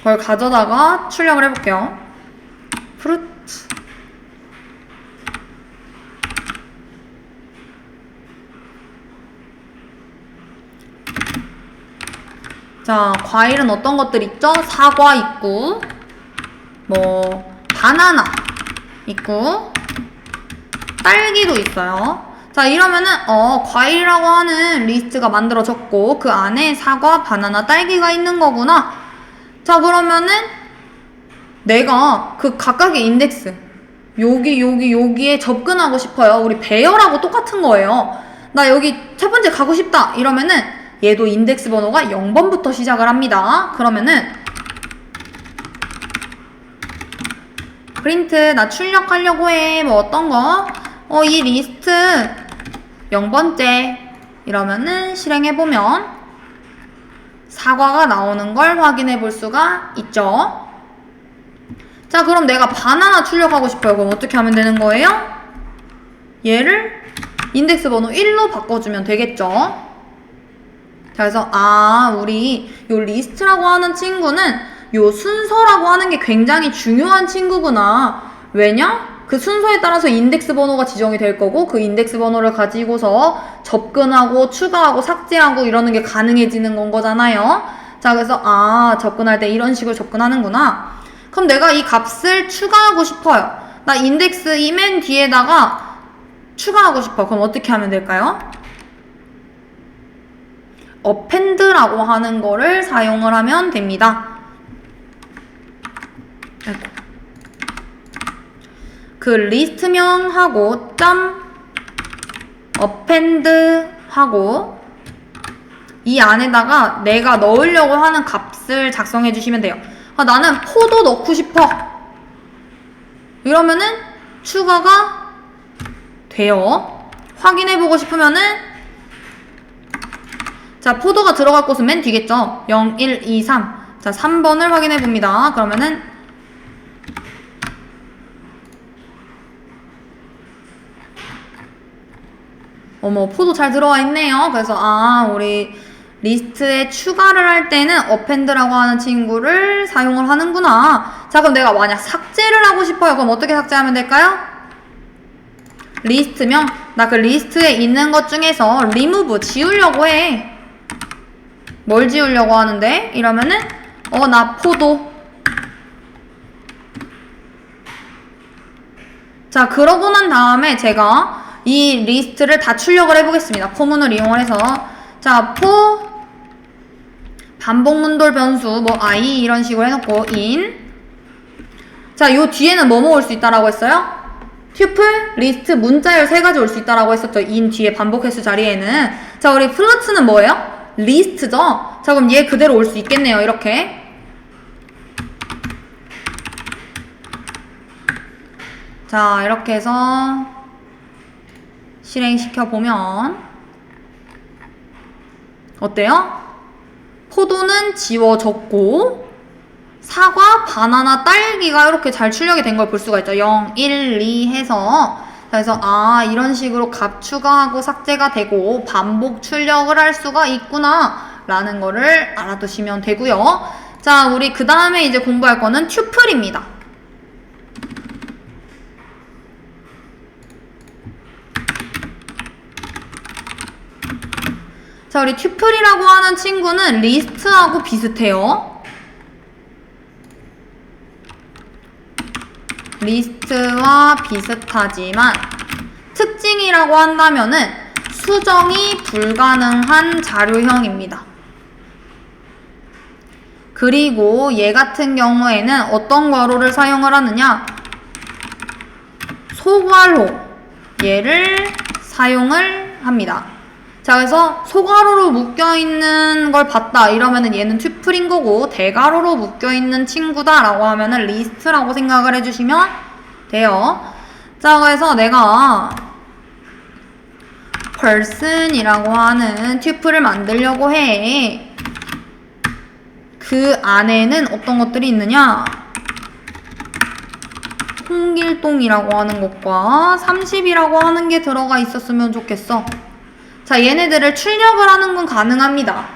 걸 가져다가 출력을 해볼게요. fruit. 자, 과일은 어떤 것들 있죠? 사과 있고, 바나나 있고, 딸기도 있어요. 자, 이러면은 과일이라고 하는 리스트가 만들어졌고 그 안에 사과, 바나나, 딸기가 있는 거구나. 자, 그러면은 내가 그 각각의 인덱스 여기에 접근하고 싶어요. 우리 배열하고 똑같은 거예요. 나 여기 첫 번째 가고 싶다 이러면은 얘도 인덱스 번호가 0번부터 시작을 합니다. 그러면은 프린트 나 출력하려고 해. 어떤 거? 이 리스트 0번째 이러면은 실행해보면 사과가 나오는 걸 확인해 볼 수가 있죠. 자, 그럼 내가 바나나 출력하고 싶어요. 그럼 어떻게 하면 되는 거예요? 얘를 인덱스 번호 1로 바꿔주면 되겠죠. 자, 그래서 우리 요 리스트라고 하는 친구는 요 순서라고 하는 게 굉장히 중요한 친구구나. 왜냐? 그 순서에 따라서 인덱스 번호가 지정이 될 거고 그 인덱스 번호를 가지고서 접근하고 추가하고 삭제하고 이러는 게 가능해지는 건 거잖아요. 자, 그래서 접근할 때 이런 식으로 접근하는구나. 그럼 내가 이 값을 추가하고 싶어요. 나 인덱스 이 맨 뒤에다가 추가하고 싶어. 그럼 어떻게 하면 될까요? append라고 하는 거를 사용을 하면 됩니다. 그 리스트명하고 append 하고 이 안에다가 내가 넣으려고 하는 값을 작성해 주시면 돼요. 나는 포도 넣고 싶어. 이러면은 추가가 돼요. 확인해 보고 싶으면은 자, 포도가 들어갈 곳은 맨 뒤겠죠. 0, 1, 2, 3. 자, 3번을 확인해 봅니다. 그러면은 포도 잘 들어와 있네요. 그래서 우리 리스트에 추가를 할 때는 append라고 하는 친구를 사용을 하는구나. 자, 그럼 내가 만약 삭제를 하고 싶어요. 그럼 어떻게 삭제하면 될까요? 리스트명. 나 그 리스트에 있는 것 중에서 remove 지우려고 해. 뭘 지우려고 하는데? 이러면은 나 포도. 자, 그러고 난 다음에 제가 이 리스트를 다 출력을 해보겠습니다. 포문을 이용을 해서 자, 반복문돌 변수 i 이런 식으로 해놓고 in. 자, 요 뒤에는 뭐 올 수 있다라고 했어요? 튜플, 리스트, 문자열 3가지 올 수 있다라고 했었죠. in 뒤에 반복 횟수 자리에는. 자, 우리 플러츠는 뭐예요? 리스트죠? 자, 그럼 얘 그대로 올 수 있겠네요. 이렇게. 자, 이렇게 해서 실행시켜보면 어때요? 포도는 지워졌고 사과, 바나나, 딸기가 이렇게 잘 출력이 된 걸 볼 수가 있죠. 0, 1, 2 해서 그래서 이런 식으로 값 추가하고 삭제가 되고 반복 출력을 할 수가 있구나 라는 거를 알아두시면 되고요. 자, 우리 그 다음에 이제 공부할 거는 튜플입니다. 자, 우리 튜플이라고 하는 친구는 리스트하고 비슷해요. 리스트와 비슷하지만 특징이라고 한다면은 수정이 불가능한 자료형입니다. 그리고 얘 같은 경우에는 어떤 괄호를 사용을 하느냐? 소괄호 얘를 사용을 합니다. 자, 그래서 소괄호로 묶여있는 걸 봤다 이러면은 얘는 튜플인 거고 대괄호로 묶여있는 친구다 라고 하면은 리스트라고 생각을 해주시면 돼요. 자, 그래서 내가 person이라고 하는 튜플을 만들려고 해. 그 안에는 어떤 것들이 있느냐? 홍길동이라고 하는 것과 30이라고 하는 게 들어가 있었으면 좋겠어. 자, 얘네들을 출력을 하는 건 가능합니다.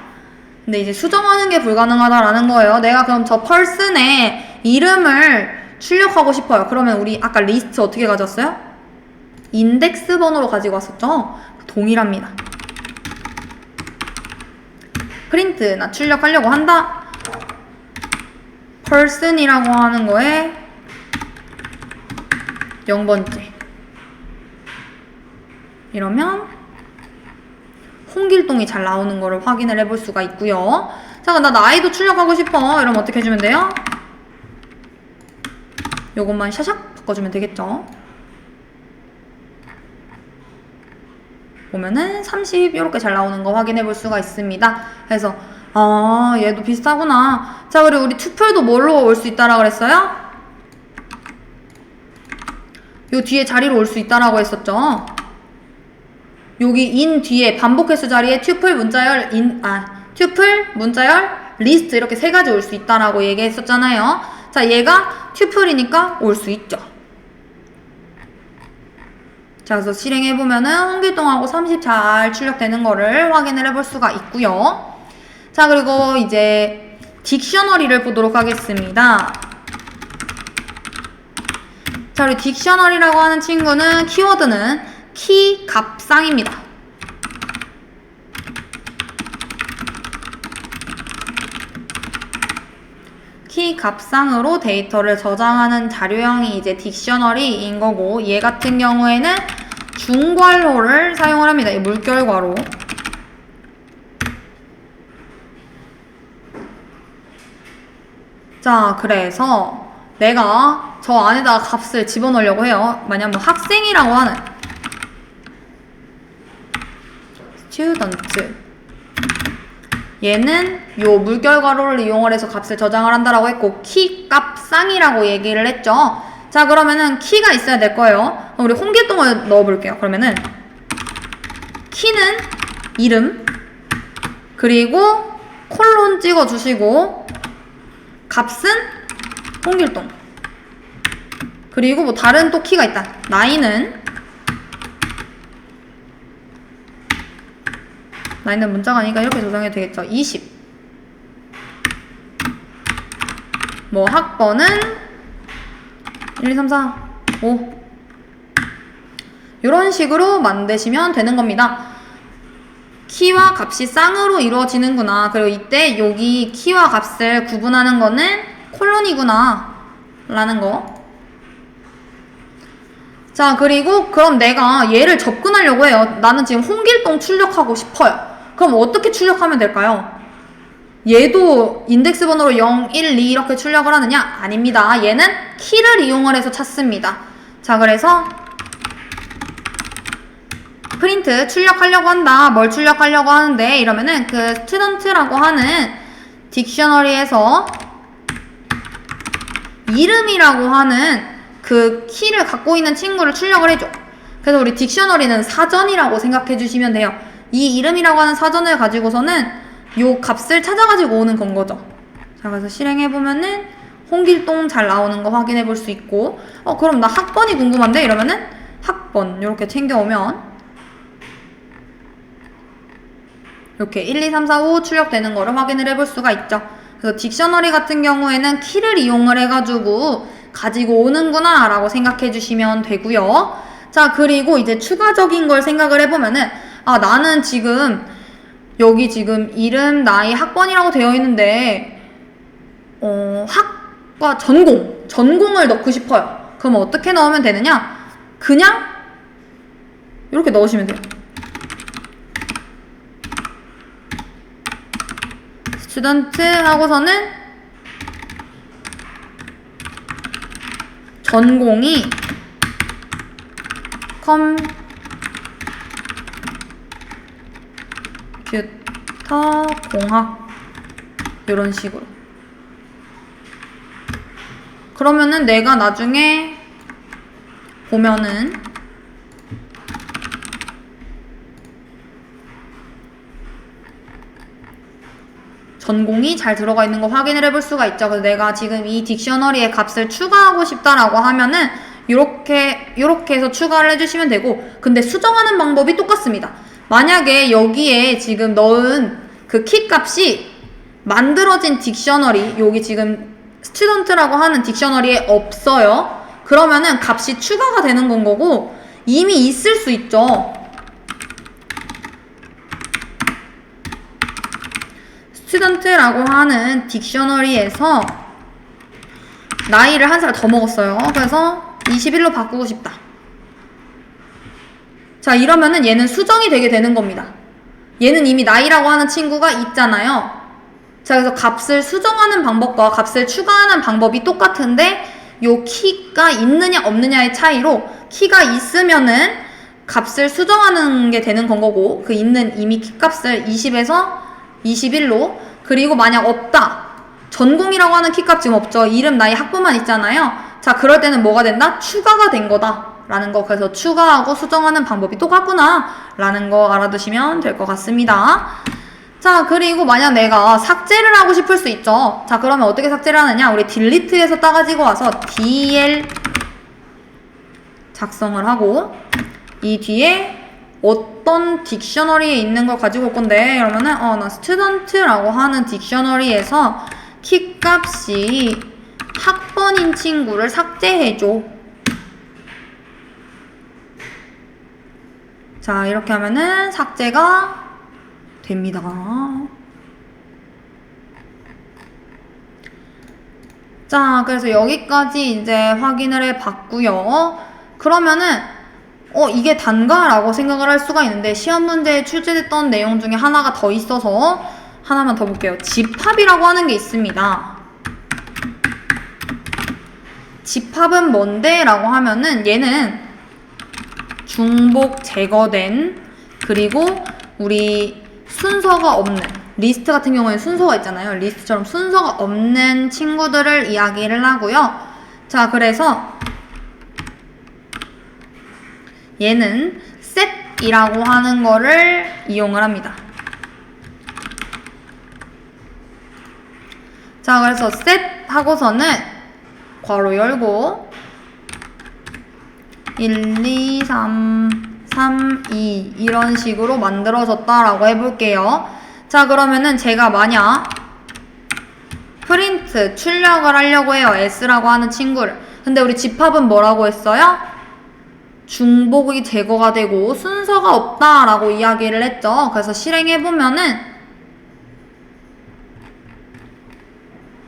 근데 이제 수정하는 게 불가능하다라는 거예요. 내가 그럼 저 펄슨의 이름을 출력하고 싶어요. 그러면 우리 아까 리스트 어떻게 가졌어요? 인덱스 번호로 가지고 왔었죠? 동일합니다. 프린트, 나 출력하려고 한다. 펄슨이라고 하는 거에 0번째. 이러면 홍길동이 잘 나오는 거를 확인을 해볼 수가 있고요. 자, 나 나이도 출력하고 싶어. 이러면 어떻게 해주면 돼요? 요것만 샤샥 바꿔주면 되겠죠. 보면은 30 이렇게 잘 나오는 거 확인해 볼 수가 있습니다. 그래서 얘도 비슷하구나. 자, 그리고 우리 투플도 뭘로 올 수 있다라 그랬어요? 요 뒤에 자리로 올 수 있다라고 했었죠. 여기 인 뒤에 반복 횟수 자리에 튜플 문자열 튜플 문자열 리스트 이렇게 세 가지 올 수 있다라고 얘기했었잖아요. 자, 얘가 튜플이니까 올 수 있죠. 자, 그래서 실행해보면은 홍길동하고 30 잘 출력되는 거를 확인을 해볼 수가 있고요. 자, 그리고 이제 딕셔너리를 보도록 하겠습니다. 자, 우리 딕셔너리라고 하는 친구는 키워드는 키 값상입니다. 키 값상으로 데이터를 저장하는 자료형이 이제 딕셔너리인 거고, 얘 같은 경우에는 중괄호를 사용을 합니다. 이 물결괄호. 자, 그래서 내가 저 안에다가 값을 집어넣으려고 해요. 만약 뭐 학생이라고 하는 student, 얘는 요 물결괄호를 이용을 해서 값을 저장을 한다라고 했고, 키 값상이라고 얘기를 했죠. 자, 그러면은 키가 있어야 될 거예요. 우리 홍길동을 넣어볼게요. 그러면은 키는 이름, 그리고 콜론 찍어주시고, 값은 홍길동, 그리고 뭐 다른 또 키가 있다. 나이는 문자가 아니니까 이렇게 저장해도 되겠죠. 20. 뭐 학번은 1, 2, 3, 4, 5. 이런 식으로 만드시면 되는 겁니다. 키와 값이 쌍으로 이루어지는구나. 그리고 이때 여기 키와 값을 구분하는 거는 콜론이구나 라는 거. 자, 그리고 그럼 내가 얘를 접근하려고 해요. 나는 지금 홍길동 출력하고 싶어요. 그럼 어떻게 출력하면 될까요? 얘도 인덱스 번호로 0, 1, 2 이렇게 출력을 하느냐? 아닙니다. 얘는 키를 이용을 해서 찾습니다. 자, 그래서 프린트 출력하려고 한다. 뭘 출력하려고 하는데 이러면은 그 student라고 하는 딕셔너리에서 이름이라고 하는 그 키를 갖고 있는 친구를 출력을 해줘. 그래서 우리 딕셔너리는 사전이라고 생각해 주시면 돼요. 이 이름이라고 하는 사전을 가지고서는 요 값을 찾아가지고 오는 건 거죠. 자, 그래서 실행해보면은 홍길동 잘 나오는 거 확인해 볼 수 있고, 그럼 나 학번이 궁금한데? 이러면은 학번 이렇게 챙겨오면 이렇게 1, 2, 3, 4, 5 출력되는 거를 확인을 해볼 수가 있죠. 그래서 딕셔너리 같은 경우에는 키를 이용을 해가지고 가지고 오는구나 라고 생각해 주시면 되고요. 자, 그리고 이제 추가적인 걸 생각을 해보면은 나는 지금 여기 지금 이름, 나이, 학번이라고 되어 있는데 학과 전공을 넣고 싶어요. 그럼 어떻게 넣으면 되느냐? 그냥 이렇게 넣으시면 돼요. 스튜던트 하고서는 전공이 컴퓨터 공학 이런 식으로. 그러면은 내가 나중에 보면은 전공이 잘 들어가 있는 거 확인을 해볼 수가 있죠. 그래서 내가 지금 이 딕셔너리에 값을 추가하고 싶다라고 하면은 이렇게 해서 추가를 해주시면 되고, 근데 수정하는 방법이 똑같습니다. 만약에 여기에 지금 넣은 그 키 값이 만들어진 딕셔너리, 여기 지금 스튜던트라고 하는 딕셔너리에 없어요. 그러면은 값이 추가가 되는 건 거고, 이미 있을 수 있죠. 스튜던트라고 하는 딕셔너리에서 나이를 한 살 더 먹었어요. 그래서 21로 바꾸고 싶다. 자, 이러면은 얘는 수정이 되게 되는 겁니다. 얘는 이미 나이라고 하는 친구가 있잖아요. 자, 그래서 값을 수정하는 방법과 값을 추가하는 방법이 똑같은데 요 키가 있느냐 없느냐의 차이로, 키가 있으면은 값을 수정하는 게 되는 건 거고, 그 있는 이미 키 값을 20에서 21로, 그리고 만약 없다, 전공이라고 하는 키 값 지금 없죠. 이름, 나이, 학부만 있잖아요. 자, 그럴 때는 뭐가 된다? 추가가 된 거다 라는 거. 그래서 추가하고 수정하는 방법이 똑같구나 라는 거 알아두시면 될 것 같습니다. 자, 그리고 만약 내가 삭제를 하고 싶을 수 있죠. 자, 그러면 어떻게 삭제를 하느냐, 우리 delete에서 따가지고 와서 del 작성을 하고, 이 뒤에 어떤 딕셔너리에 있는 걸 가지고 올 건데, 그러면은 나 스튜던트라고 하는 딕셔너리에서 키 값이 학번인 친구를 삭제해줘. 자, 이렇게 하면은 삭제가 됩니다. 자, 그래서 여기까지 이제 확인을 해 봤고요. 그러면은 이게 단가? 라고 생각을 할 수가 있는데, 시험 문제에 출제됐던 내용 중에 하나가 더 있어서 하나만 더 볼게요. 집합이라고 하는 게 있습니다. 집합은 뭔데? 라고 하면은 얘는 중복 제거된, 그리고 우리 순서가 없는, 리스트 같은 경우에는 순서가 있잖아요. 리스트처럼 순서가 없는 친구들을 이야기를 하고요. 자, 그래서 얘는 set이라고 하는 거를 이용을 합니다. 자, 그래서 set 하고서는 괄호 열고 1, 2, 3, 3, 2 이런 식으로 만들어졌다라고 해볼게요. 자, 그러면은 제가 만약 프린트 출력을 하려고 해요. s라고 하는 친구를. 근데 우리 집합은 뭐라고 했어요? 중복이 제거가 되고 순서가 없다라고 이야기를 했죠. 그래서 실행해보면은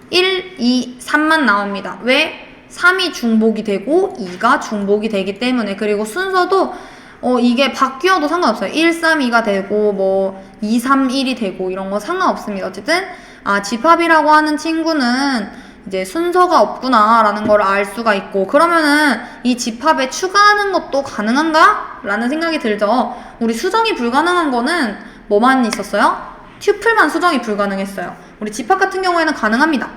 1, 2, 3만 나옵니다. 왜? 3이 중복이 되고 2가 중복이 되기 때문에. 그리고 순서도 이게 바뀌어도 상관없어요. 1, 3, 2가 되고 뭐 2, 3, 1이 되고 이런 거 상관없습니다. 어쨌든 집합이라고 하는 친구는 이제 순서가 없구나 라는 걸 알 수가 있고, 그러면은 이 집합에 추가하는 것도 가능한가? 라는 생각이 들죠. 우리 수정이 불가능한 거는 뭐만 있었어요? 튜플만 수정이 불가능했어요. 우리 집합 같은 경우에는 가능합니다.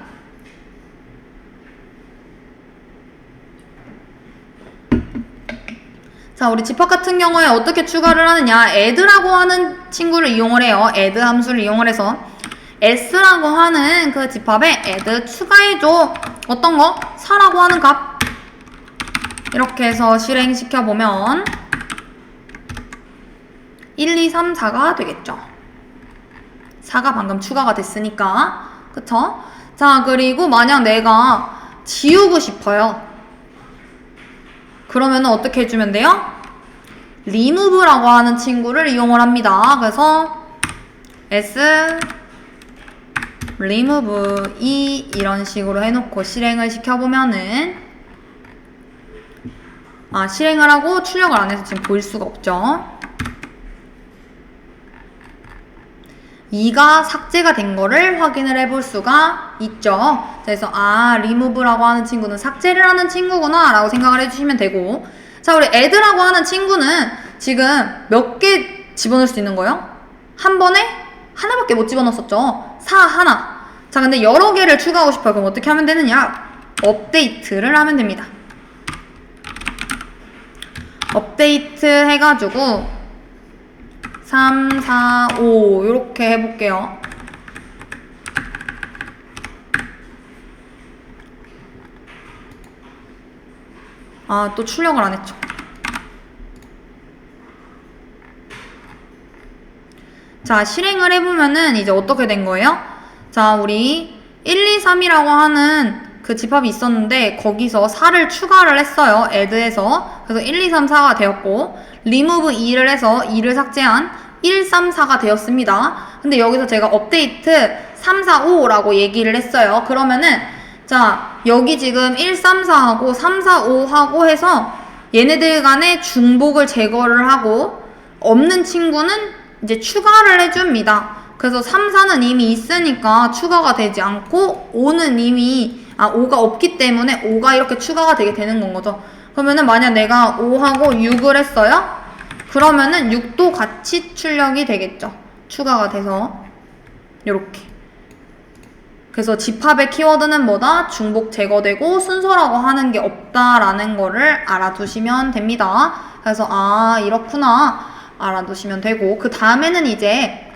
자, 우리 집합 같은 경우에 어떻게 추가를 하느냐, add라고 하는 친구를 이용을 해요. add 함수를 이용을 해서 s라고 하는 그 집합에 add 추가해줘. 어떤 거? 4라고 하는 값. 이렇게 해서 실행시켜보면 1, 2, 3, 4가 되겠죠. 4가 방금 추가가 됐으니까. 그쵸? 자, 그리고 만약 내가 지우고 싶어요. 그러면 어떻게 해주면 돼요? remove라고 하는 친구를 이용을 합니다. 그래서 s remove 이런 식으로 해놓고 실행을 시켜보면은 실행을 하고 출력을 안 해서 지금 보일 수가 없죠. 2가 삭제가 된 거를 확인을 해볼 수가 있죠. 그래서 remove라고 하는 친구는 삭제를 하는 친구구나 라고 생각을 해주시면 되고, 자, 우리 add라고 하는 친구는 지금 몇 개 집어넣을 수 있는 거예요? 한 번에 하나밖에 못 집어넣었었죠. 4 하나. 자, 근데 여러 개를 추가하고 싶어요. 그럼 어떻게 하면 되느냐? 업데이트를 하면 됩니다. 업데이트 해가지고 3, 4, 5 이렇게 해볼게요. 아, 또 출력을 안 했죠. 자, 실행을 해보면은 이제 어떻게 된 거예요? 자, 우리 1, 2, 3이라고 하는 그 집합이 있었는데 거기서 4를 추가를 했어요. add해서. 그래서 1, 2, 3, 4가 되었고 remove 2를 해서 2를 삭제한 1, 3, 4가 되었습니다. 근데 여기서 제가 업데이트 3, 4, 5라고 얘기를 했어요. 그러면은 자, 여기 지금 1, 3, 4하고 3, 4, 5하고 해서 얘네들 간의 중복을 제거를 하고 없는 친구는 이제 추가를 해줍니다. 그래서 3, 4는 이미 있으니까 추가가 되지 않고 5는 이미 5가 없기 때문에 5가 이렇게 추가가 되게 되는 건 거죠. 그러면은 만약 내가 5하고 6을 했어요? 그러면은 6도 같이 출력이 되겠죠. 추가가 돼서 요렇게. 그래서 집합의 키워드는 뭐다? 중복 제거되고 순서라고 하는 게 없다라는 거를 알아두시면 됩니다. 그래서 이렇구나 알아두시면 되고 그 다음에는 이제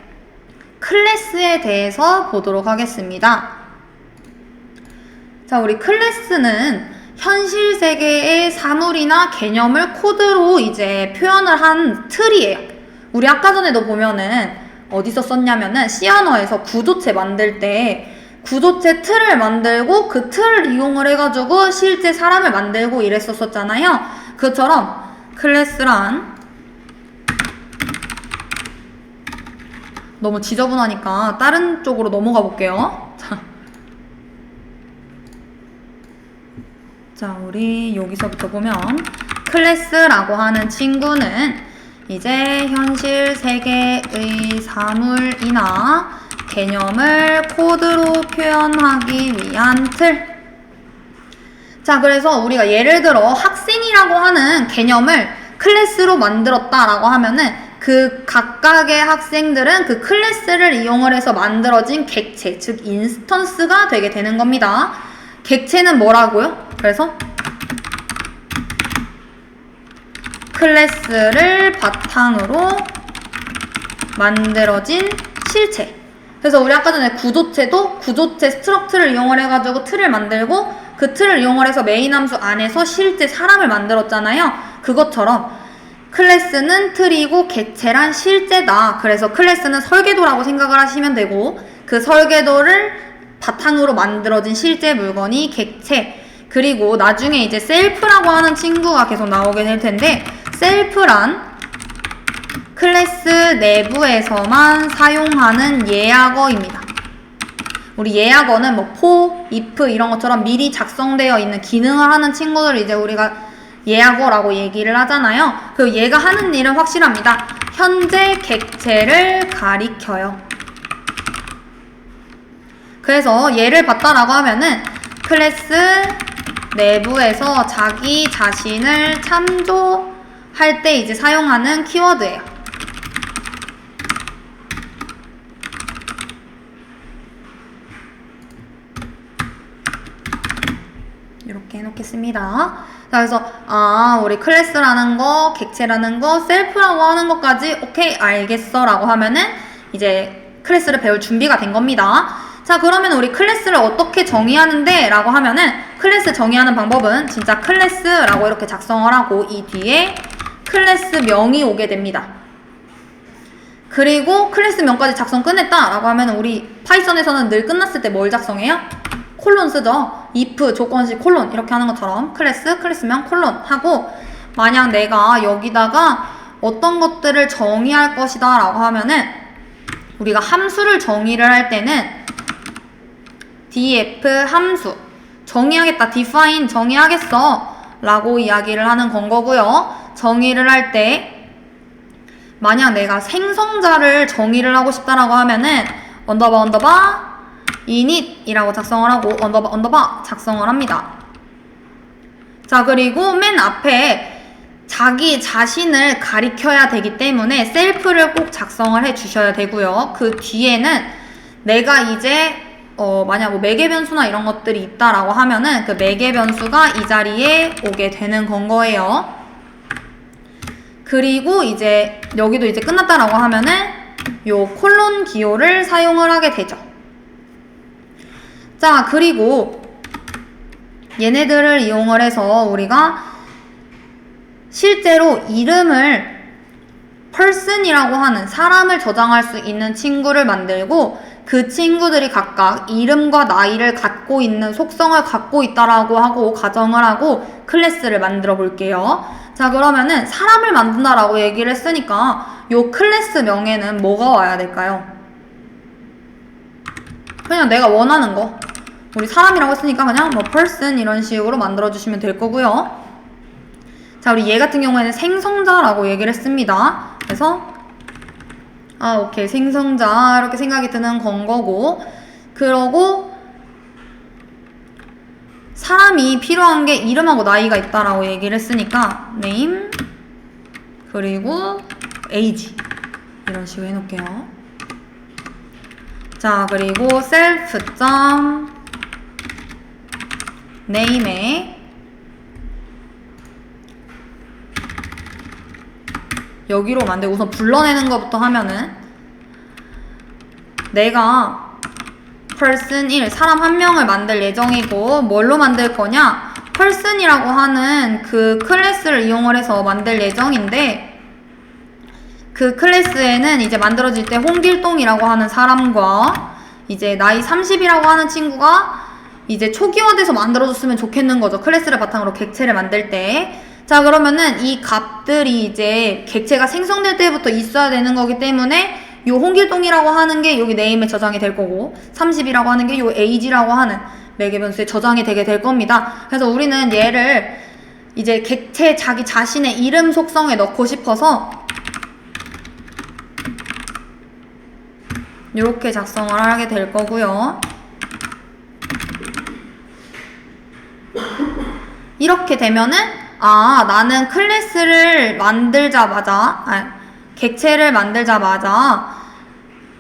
클래스에 대해서 보도록 하겠습니다. 자, 우리 클래스는 현실 세계의 사물이나 개념을 코드로 이제 표현을 한 틀이에요. 우리 아까 전에도 보면은 어디서 썼냐면은 C 언어에서 구조체 만들 때 구조체 틀을 만들고 그 틀을 이용을 해가지고 실제 사람을 만들고 이랬었잖아요. 그처럼 클래스란 너무 지저분하니까 다른 쪽으로 넘어가 볼게요. 자, 우리 여기서부터 보면 클래스라고 하는 친구는 이제 현실 세계의 사물이나 개념을 코드로 표현하기 위한 틀. 자, 그래서 우리가 예를 들어 학생이라고 하는 개념을 클래스로 만들었다라고 하면은 그 각각의 학생들은 그 클래스를 이용을 해서 만들어진 객체, 즉 인스턴스가 되게 되는 겁니다. 객체는 뭐라고요? 그래서 클래스를 바탕으로 만들어진 실체. 그래서 우리 아까 전에 구조체도 구조체 스트럭처를 이용을 해가지고 틀을 만들고 그 틀을 이용을 해서 메인 함수 안에서 실제 사람을 만들었잖아요. 그것처럼 클래스는 틀이고 객체란 실제다. 그래서 클래스는 설계도라고 생각을 하시면 되고 그 설계도를 바탕으로 만들어진 실제 물건이 객체. 그리고 나중에 이제 셀프라고 하는 친구가 계속 나오게 될 텐데 셀프란 클래스 내부에서만 사용하는 예약어입니다. 우리 예약어는 뭐 for, if 이런 것처럼 미리 작성되어 있는 기능을 하는 친구들을 이제 우리가 예약어라고 얘기를 하잖아요. 그 얘가 하는 일은 확실합니다. 현재 객체를 가리켜요. 그래서 얘를 봤다라고 하면은 클래스 내부에서 자기 자신을 참조할 때 이제 사용하는 키워드예요. 이렇게 해놓겠습니다. 자, 그래서 우리 클래스라는 거, 객체라는 거, 셀프라고 하는 것까지 오케이 알겠어 라고 하면은 이제 클래스를 배울 준비가 된 겁니다. 자, 그러면 우리 클래스를 어떻게 정의하는데 라고 하면은 클래스 정의하는 방법은 진짜 클래스라고 이렇게 작성을 하고 이 뒤에 클래스명이 오게 됩니다. 그리고 클래스명까지 작성 끝냈다 라고 하면 우리 파이썬에서는 늘 끝났을 때 뭘 작성해요? 콜론 쓰죠. if 조건식 콜론 이렇게 하는 것처럼 클래스명 콜론 하고 만약 내가 여기다가 어떤 것들을 정의할 것이다 라고 하면은 우리가 함수를 정의를 할 때는 df 함수 정의하겠다 define 정의하겠어 라고 이야기를 하는 건 거고요. 정의를 할 때 만약 내가 생성자를 정의를 하고 싶다라고 하면은 언더바 init 이라고 작성을 하고 언더바 작성을 합니다. 자, 그리고 맨 앞에 자기 자신을 가리켜야 되기 때문에 셀프를 꼭 작성을 해 주셔야 되고요. 그 뒤에는 내가 이제 만약 뭐 매개 변수나 이런 것들이 있다라고 하면은 그 매개 변수가 이 자리에 오게 되는 건 거예요. 그리고 이제 여기도 이제 끝났다라고 하면은 요 콜론 기호를 사용을 하게 되죠. 자, 그리고 얘네들을 이용을 해서 우리가 실제로 이름을 person이라고 하는 사람을 저장할 수 있는 친구를 만들고 그 친구들이 각각 이름과 나이를 갖고 있는 속성을 갖고 있다라고 하고 가정을 하고 클래스를 만들어 볼게요. 자, 그러면은 사람을 만든다라고 얘기를 했으니까 요 클래스 명에는 뭐가 와야 될까요? 그냥 내가 원하는 거. 우리 사람이라고 했으니까 그냥 뭐 person 이런 식으로 만들어 주시면 될 거고요. 자, 우리 얘 같은 경우에는 생성자라고 얘기를 했습니다. 그래서 오케이, 생성자 이렇게 생각이 드는 건 거고, 그러고 사람이 필요한 게 이름하고 나이가 있다라고 얘기를 했으니까 name 그리고 age 이런 식으로 해놓을게요. 자, 그리고 self name에 여기로 만들고 우선 불러내는 것부터 하면은 내가 person 1 사람 한 명을 만들 예정이고 뭘로 만들 거냐? person이라고 하는 그 클래스를 이용을 해서 만들 예정인데 그 클래스에는 이제 만들어질 때 홍길동이라고 하는 사람과 이제 나이 30이라고 하는 친구가 이제 초기화돼서 만들어줬으면 좋겠는 거죠. 클래스를 바탕으로 객체를 만들 때. 자, 그러면은 이 값들이 이제 객체가 생성될 때부터 있어야 되는 거기 때문에 요 홍길동이라고 하는 게 여기 네임에 저장이 될 거고 30이라고 하는 게 요 age라고 하는 매개 변수에 저장이 되게 될 겁니다. 그래서 우리는 얘를 이제 객체 자기 자신의 이름 속성에 넣고 싶어서 이렇게 작성을 하게 될 거고요. 이렇게 되면은 나는 클래스를 만들자마자 객체를 만들자마자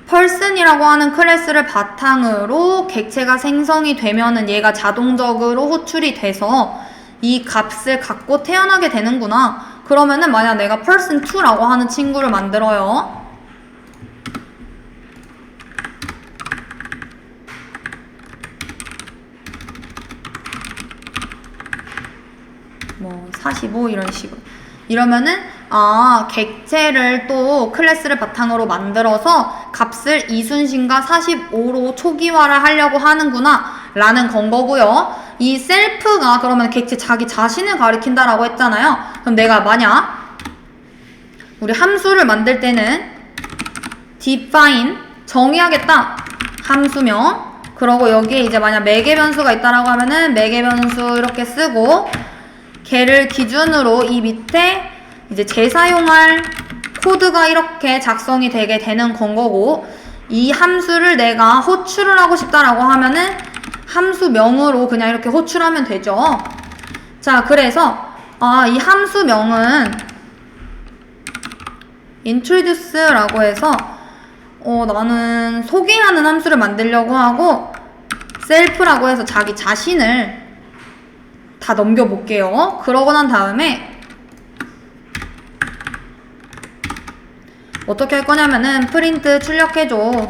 person이라고 하는 클래스를 바탕으로 객체가 생성이 되면은 얘가 자동적으로 호출이 돼서 이 값을 갖고 태어나게 되는구나. 그러면은 만약 내가 person2라고 하는 친구를 만들어요. 뭐 45 이런 식으로 이러면은 객체를 또 클래스를 바탕으로 만들어서 값을 이순신과 45로 초기화를 하려고 하는구나 라는 건 거고요. 이 셀프가 그러면 객체 자기 자신을 가리킨다라고 했잖아요. 그럼 내가 만약 우리 함수를 만들 때는 define 정의하겠다 함수명 그러고 여기에 이제 만약 매개 변수가 있다라고 하면은 매개 변수 이렇게 쓰고 걔를 기준으로 이 밑에 이제 재사용할 코드가 이렇게 작성이 되게 되는 건 거고 이 함수를 내가 호출을 하고 싶다라고 하면은 함수명으로 그냥 이렇게 호출하면 되죠. 자, 그래서 이 함수명은 introduce라고 해서 나는 소개하는 함수를 만들려고 하고 self라고 해서 자기 자신을 다 넘겨볼게요. 그러고 난 다음에 어떻게 할 거냐면은 프린트 출력해줘.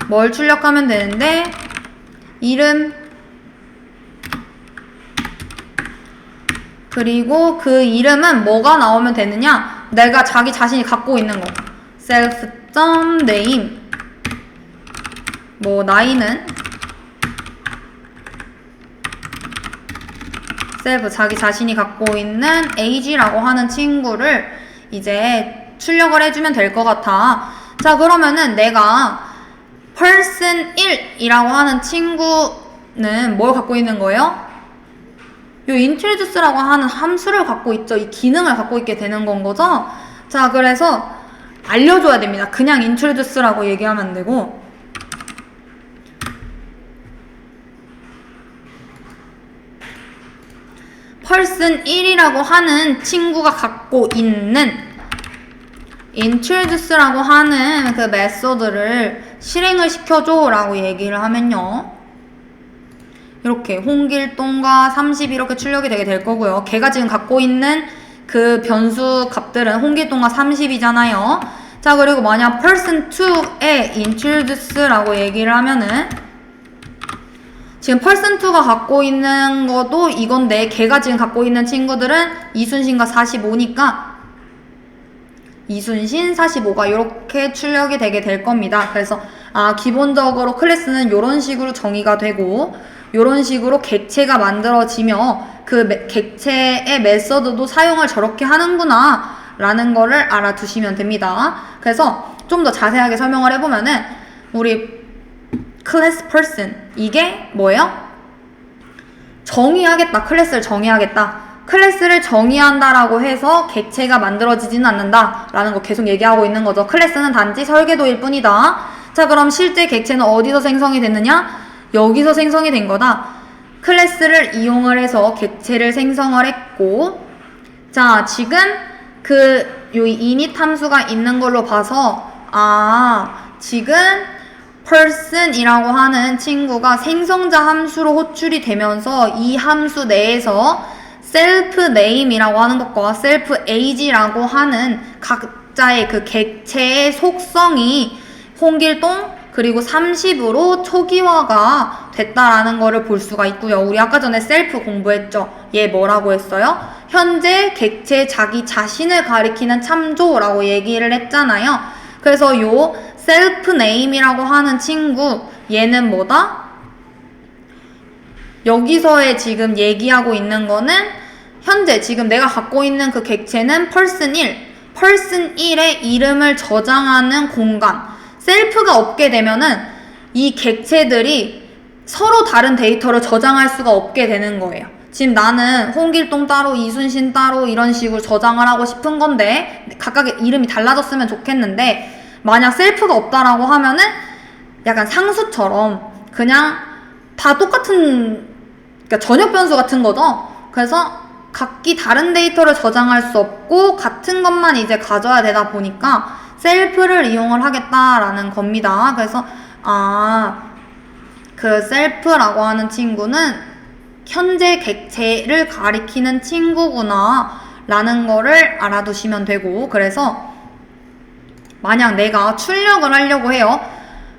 뭘 출력하면 되는데 이름 그리고 그 이름은 뭐가 나오면 되느냐? 내가 자기 자신이 갖고 있는 거 self.name 뭐 나이는 self 자기 자신이 갖고 있는 age라고 하는 친구를 이제 출력을 해주면 될 것 같아. 자, 그러면은 내가 person 1이라고 하는 친구는 뭘 갖고 있는 거예요? 요 introduce라고 하는 함수를 갖고 있죠. 이 기능을 갖고 있게 되는 건 거죠. 자, 그래서 알려줘야 됩니다. 그냥 introduce라고 얘기하면 안 되고 person 1이라고 하는 친구가 갖고 있는 introduce라고 하는 그 메소드를 실행을 시켜줘 라고 얘기를 하면요. 이렇게 홍길동과 30 이렇게 출력이 되게 될 거고요. 걔가 지금 갖고 있는 그 변수 값들은 홍길동과 30이잖아요. 자, 그리고 만약 person2에 introduce라고 얘기를 하면은 지금 person2가 갖고 있는 것도 이건데 걔가 지금 갖고 있는 친구들은 이순신과 45니까 이순신 45가 이렇게 출력이 되게 될 겁니다. 그래서 기본적으로 클래스는 이런 식으로 정의가 되고 이런 식으로 객체가 만들어지며 그 객체의 메서드도 사용을 저렇게 하는구나 라는 거를 알아두시면 됩니다. 그래서 좀 더 자세하게 설명을 해보면은 우리 클래스 person 이게 뭐예요? 정의하겠다. 클래스를 정의하겠다. 클래스를 정의한다라고 해서 객체가 만들어지지는 않는다 라는 거 계속 얘기하고 있는 거죠. 클래스는 단지 설계도일 뿐이다. 자, 그럼 실제 객체는 어디서 생성이 됐느냐? 여기서 생성이 된 거다. 클래스를 이용을 해서 객체를 생성을 했고, 자, 지금 요 init 함수가 있는 걸로 봐서 지금 person이라고 하는 친구가 생성자 함수로 호출이 되면서 이 함수 내에서 self name이라고 하는 것과 self age라고 하는 각자의 그 객체의 속성이 홍길동 그리고 30으로 초기화가 됐다라는 거를 볼 수가 있고요. 우리 아까 전에 self 공부했죠. 얘 뭐라고 했어요? 현재 객체 자기 자신을 가리키는 참조라고 얘기를 했잖아요. 그래서 요 self name이라고 하는 친구 얘는 뭐다? 여기서의 지금 얘기하고 있는 거는 현재 지금 내가 갖고 있는 그 객체는 person 1, person 1의 이름을 저장하는 공간. 셀프가 없게 되면은 이 객체들이 서로 다른 데이터를 저장할 수가 없게 되는 거예요. 지금 나는 홍길동 따로, 이순신 따로 이런 식으로 저장을 하고 싶은 건데 각각의 이름이 달라졌으면 좋겠는데 만약 셀프가 없다라고 하면은 약간 상수처럼 그냥 다 똑같은 그러니까 전역 변수 같은 거죠. 그래서 각기 다른 데이터를 저장할 수 없고 같은 것만 이제 가져야 되다 보니까 셀프를 이용을 하겠다라는 겁니다. 그래서 그 셀프라고 하는 친구는 현재 객체를 가리키는 친구구나 라는 거를 알아두시면 되고, 그래서 만약 내가 출력을 하려고 해요.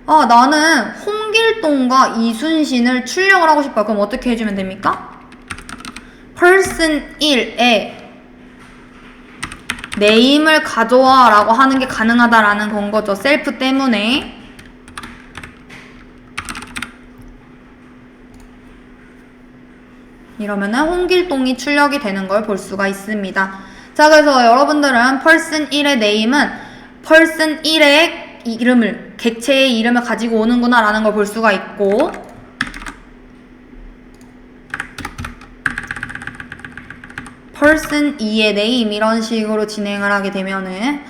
나는 홍길동과 이순신을 출력을 하고 싶어요. 그럼 어떻게 해주면 됩니까? person 1에 name을 가져와 라고 하는 게 가능하다라는 건 거죠. 셀프 때문에. 이러면은 홍길동이 출력이 되는 걸 볼 수가 있습니다. 자, 그래서 여러분들은 person 1의 name은 person 1의 이름을, 객체의 이름을 가지고 오는구나 라는 걸 볼 수가 있고, person 2의 name 이런 식으로 진행을 하게 되면은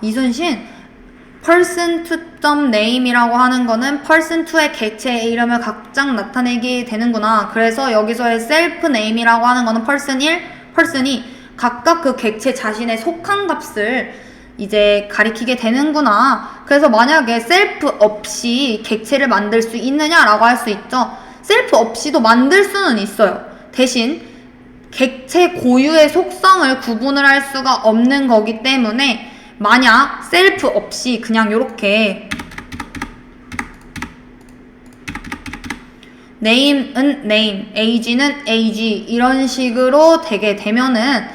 이순신 person2.name 이라고 하는 거는 person2의 객체의 이름을 각각 나타내게 되는구나. 그래서 여기서의 self name 이라고 하는 거는 person 1, person 2 각각 그 객체 자신의 속한 값을 이제 가리키게 되는구나. 그래서 만약에 self 없이 객체를 만들 수 있느냐라고 할 수 있죠. self 없이도 만들 수는 있어요. 대신 객체 고유의 속성을 구분을 할 수가 없는 거기 때문에 만약 셀프 없이 그냥 요렇게 name은 name, age는 age 이런 식으로 되게 되면은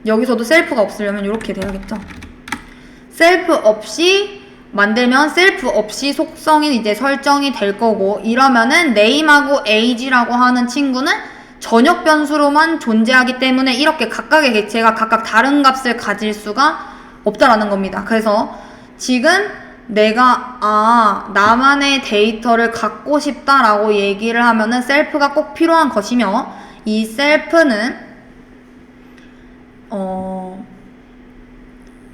여기서도 셀프가 없으려면 요렇게 돼야겠죠. 셀프 없이 만들면 셀프 없이 속성이 이제 설정이 될 거고, 이러면은 name하고 age라고 하는 친구는 전역 변수로만 존재하기 때문에 이렇게 각각의 객체가 각각 다른 값을 가질 수가 없다라는 겁니다. 그래서 지금 내가 나만의 데이터를 갖고 싶다라고 얘기를 하면은 셀프가 꼭 필요한 것이며, 이 셀프는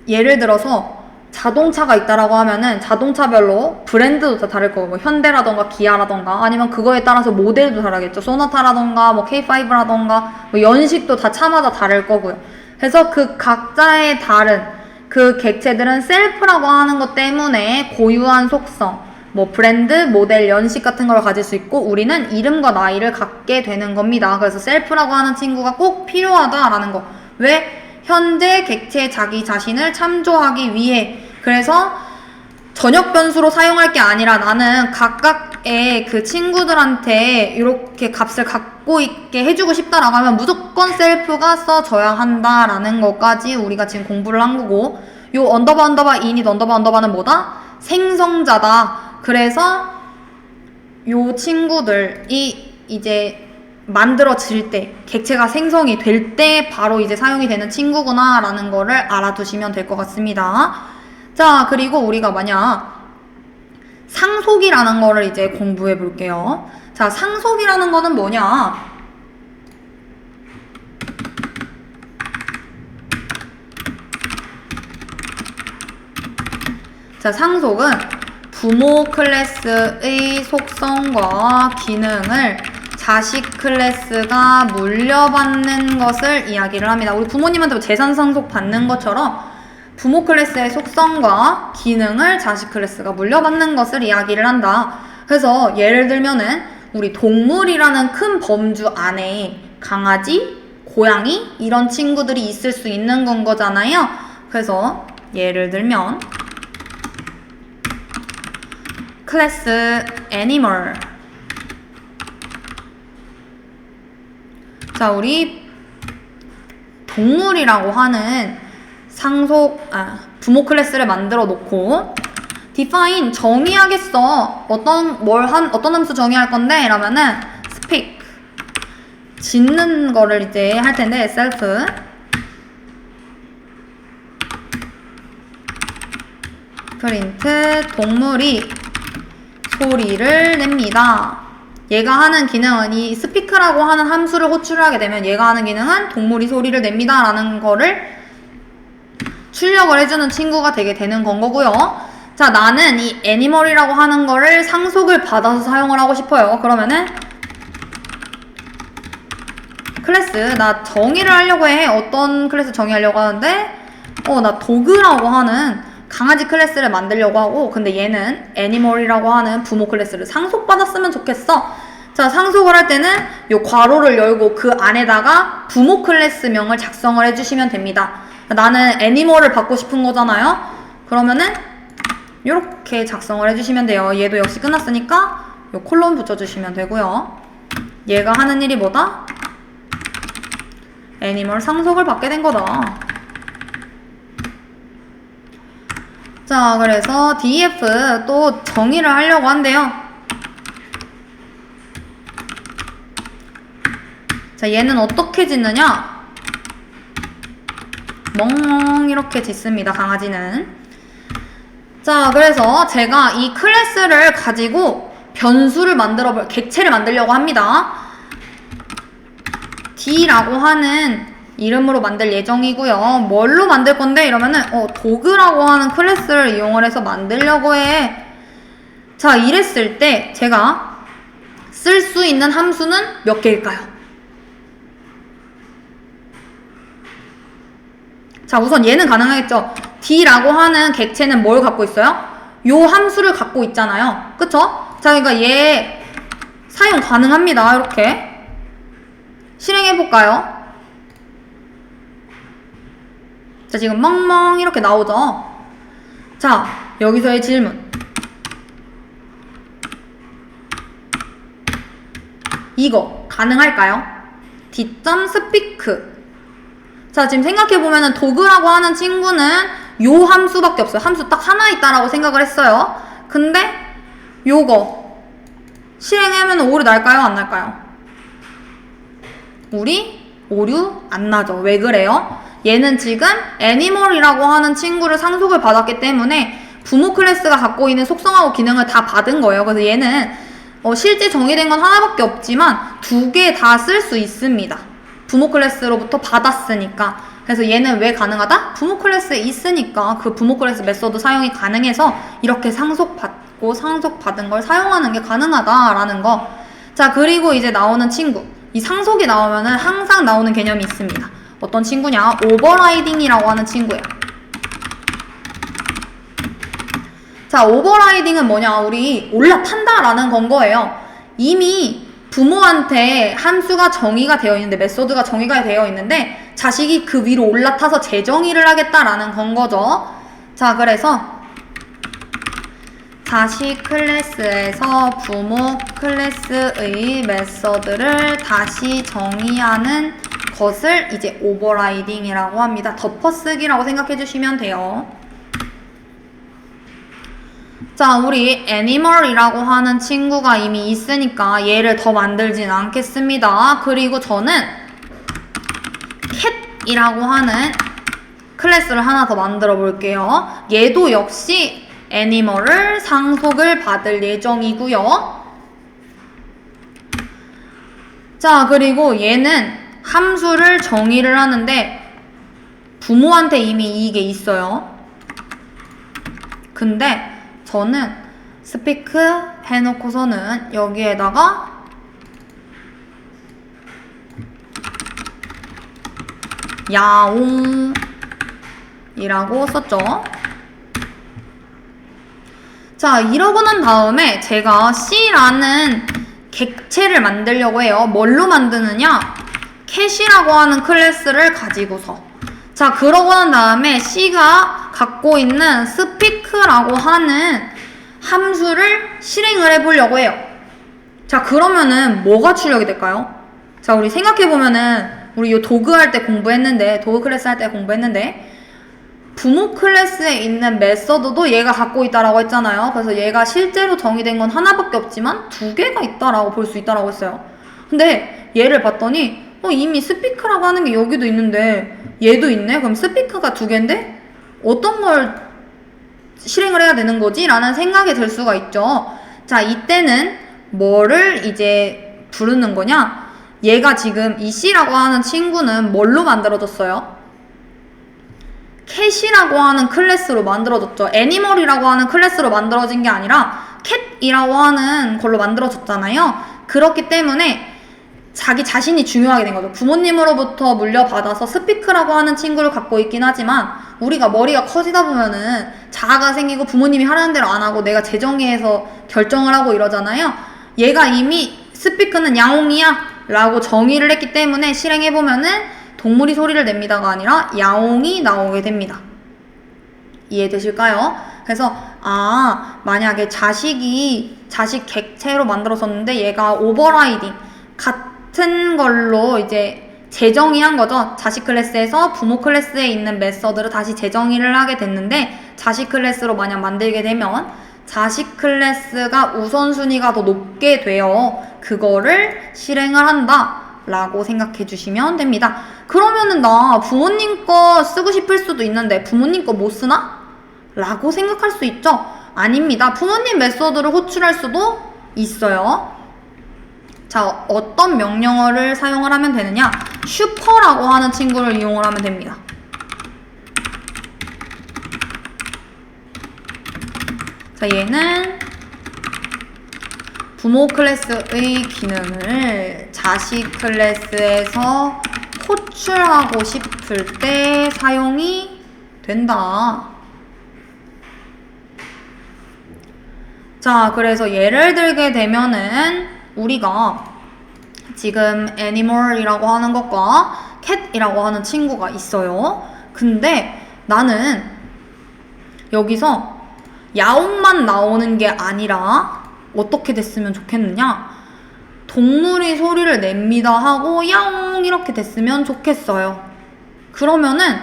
예를 들어서 자동차가 있다라고 하면은 자동차별로 브랜드도 다 다를 거고, 뭐 현대라던가 기아라던가 아니면 그거에 따라서 모델도 다르겠죠. 소나타라던가 뭐 K5라던가 뭐 연식도 다 차마다 다를 거고요. 그래서 그 각자의 다른 그 객체들은 셀프라고 하는 것 때문에 고유한 속성, 뭐 브랜드, 모델, 연식 같은 걸 가질 수 있고, 우리는 이름과 나이를 갖게 되는 겁니다. 그래서 셀프라고 하는 친구가 꼭 필요하다라는 거. 왜? 현재 객체 자기 자신을 참조하기 위해. 그래서 전역 변수로 사용할 게 아니라 나는 각각의 그 친구들한테 이렇게 값을 갖고 있게 해주고 싶다라고 하면 무조건 셀프가 써줘야 한다라는 것까지 우리가 지금 공부를 한 거고, 요 언더바 언더바 init 언더바 언더바는 뭐다? 생성자다. 그래서 요 친구들이 이제 만들어질 때, 객체가 생성이 될 때 바로 이제 사용이 되는 친구구나 라는 거를 알아두시면 될 것 같습니다. 자, 그리고 우리가 만약 상속이라는 거를 이제 공부해 볼게요. 자, 상속이라는 거는 뭐냐? 자, 상속은 부모 클래스의 속성과 기능을 자식 클래스가 물려받는 것을 이야기를 합니다. 우리 부모님한테 재산 상속 받는 것처럼 부모 클래스의 속성과 기능을 자식 클래스가 물려받는 것을 이야기를 한다. 그래서 예를 들면은 우리 동물이라는 큰 범주 안에 강아지, 고양이 이런 친구들이 있을 수 있는 건 거잖아요. 그래서 예를 들면 클래스 애니멀. 자, 우리 동물이라고 하는 부모 클래스를 만들어 놓고 define 정의하겠어. 어떤 함수 정의할 건데? 이러면은 speak 짓는 거를 이제 할 텐데 self print 동물이 소리를 냅니다. 얘가 하는 기능은 이 speak라고 하는 함수를 호출을 하게 되면 얘가 하는 기능은 동물이 소리를 냅니다 라는 거를 출력을 해주는 친구가 되게 되는 건 거고요. 자, 나는 이 애니멀이라고 하는 거를 상속을 받아서 사용을 하고 싶어요. 그러면은 클래스 나 정의를 하려고 해. 어떤 클래스 정의하려고 하는데 나 도그라고 하는 강아지 클래스를 만들려고 하고, 근데 얘는 애니멀이라고 하는 부모 클래스를 상속받았으면 좋겠어. 자, 상속을 할 때는 요 괄호를 열고 그 안에다가 부모 클래스명을 작성을 해주시면 됩니다. 나는 애니멀을 받고 싶은 거잖아요. 그러면은 요렇게 작성을 해주시면 돼요. 얘도 역시 끝났으니까 요 콜론 붙여주시면 되고요. 얘가 하는 일이 뭐다? 애니멀 상속을 받게 된 거다. 자, 그래서 def 또 정의를 하려고 한대요. 자, 얘는 어떻게 짓느냐? 멍멍 이렇게 짓습니다, 강아지는. 자, 그래서 제가 이 클래스를 가지고 변수를 객체를 만들려고 합니다. D라고 하는 이름으로 만들 예정이고요. 뭘로 만들 건데? 이러면은 도그라고 하는 클래스를 이용을 해서 만들려고 해. 자, 이랬을 때 제가 쓸 수 있는 함수는 몇 개일까요? 자, 우선 얘는 가능하겠죠. D라고 하는 객체는 뭘 갖고 있어요? 요 함수를 갖고 있잖아요. 그쵸? 자, 그러니까 얘 사용 가능합니다. 이렇게 실행해볼까요? 자, 지금 멍멍 이렇게 나오죠? 자, 여기서의 질문. 이거 가능할까요? d.speak. 자, 지금 생각해보면은 도그라고 하는 친구는 요 함수밖에 없어요. 함수 딱 하나 있다라고 생각을 했어요. 근데 요거 실행하면 오류 날까요? 안 날까요? 오류 안 나죠. 왜 그래요? 얘는 지금 애니멀이라고 하는 친구를 상속을 받았기 때문에 부모 클래스가 갖고 있는 속성하고 기능을 다 받은 거예요. 그래서 얘는 실제 정의된 건 하나밖에 없지만 두 개 다 쓸 수 있습니다. 부모 클래스로부터 받았으니까. 그래서 얘는 왜 가능하다? 부모 클래스에 있으니까 그 부모 클래스 메소드 사용이 가능해서 이렇게 상속받고 상속받은 걸 사용하는 게 가능하다라는 거. 자, 그리고 이제 나오는 친구. 이 상속이 나오면은 항상 나오는 개념이 있습니다. 어떤 친구냐? 오버라이딩이라고 하는 친구예요. 자, 오버라이딩은 뭐냐? 우리 올라탄다라는 건 거예요. 이미 부모한테 함수가 정의가 되어 있는데, 메소드가 정의가 되어 있는데 자식이 그 위로 올라타서 재정의를 하겠다라는 건 거죠. 자, 그래서 자식 클래스에서 부모 클래스의 메서드를 다시 정의하는 것을 이제 오버라이딩이라고 합니다. 덮어쓰기라고 생각해 주시면 돼요. 자, 우리 애니멀이라고 하는 친구가 이미 있으니까 얘를 더 만들진 않겠습니다. 그리고 저는 캣이라고 하는 클래스를 하나 더 만들어 볼게요. 얘도 역시 애니멀을 상속을 받을 예정이고요. 자, 그리고 얘는 함수를 정의를 하는데 부모한테 이미 이게 있어요. 근데 저는 스피크 해놓고서는 여기에다가 야옹이라고 썼죠. 자, 이러고 난 다음에 제가 C라는 객체를 만들려고 해요. 뭘로 만드느냐? 캣이라고 하는 클래스를 가지고서. 자, 그러고 난 다음에 C가 갖고 있는 스피크라고 하는 함수를 실행을 해보려고 해요. 자, 그러면은 뭐가 출력이 될까요? 자, 우리 생각해보면은 우리 이 도그 할 때 공부했는데, 도그 클래스 할 때 공부했는데 부모 클래스에 있는 메서드도 얘가 갖고 있다라고 했잖아요. 그래서 얘가 실제로 정의된 건 하나밖에 없지만 두 개가 있다라고 볼 수 있다라고 했어요. 근데 얘를 봤더니 이미 스피크라고 하는 게 여기도 있는데 얘도 있네? 그럼 스피크가 두 개인데 어떤 걸 실행을 해야 되는 거지? 라는 생각이 들 수가 있죠. 자, 이때는 뭐를 이제 부르는 거냐? 얘가 지금 이 C라고 하는 친구는 뭘로 만들어졌어요? 캣이라고 하는 클래스로 만들어졌죠. 애니멀이라고 하는 클래스로 만들어진 게 아니라 캣이라고 하는 걸로 만들어졌잖아요. 그렇기 때문에 자기 자신이 중요하게 된 거죠. 부모님으로부터 물려받아서 스피크라고 하는 친구를 갖고 있긴 하지만 우리가 머리가 커지다 보면은 자아가 생기고 부모님이 하라는 대로 안 하고 내가 재정의해서 결정을 하고 이러잖아요. 얘가 이미 스피크는 야옹이야 라고 정의를 했기 때문에 실행해보면은 동물이 소리를 냅니다가 아니라 야옹이 나오게 됩니다. 이해되실까요? 그래서 만약에 자식 객체로 만들어졌는데 얘가 오버라이딩 같은 걸로 이제 재정의한 거죠. 자식 클래스에서 부모 클래스에 있는 메서드를 다시 재정의를 하게 됐는데 자식 클래스로 만약 만들게 되면 자식 클래스가 우선순위가 더 높게 되어 그거를 실행을 한다 라고 생각해 주시면 됩니다. 그러면은 나 부모님 거 쓰고 싶을 수도 있는데 부모님 거 못 쓰나? 라고 생각할 수 있죠? 아닙니다. 부모님 메서드를 호출할 수도 있어요. 자, 어떤 명령어를 사용을 하면 되느냐? 슈퍼라고 하는 친구를 이용을 하면 됩니다. 자, 얘는 부모 클래스의 기능을 자식 클래스에서 호출하고 싶을 때 사용이 된다. 자, 그래서 예를 들게 되면은 우리가 지금 애니멀이라고 하는 것과 캣이라고 하는 친구가 있어요. 근데 나는 여기서 야옹만 나오는 게 아니라 어떻게 됐으면 좋겠느냐? 동물이 소리를 냅니다 하고 야옹 이렇게 됐으면 좋겠어요. 그러면은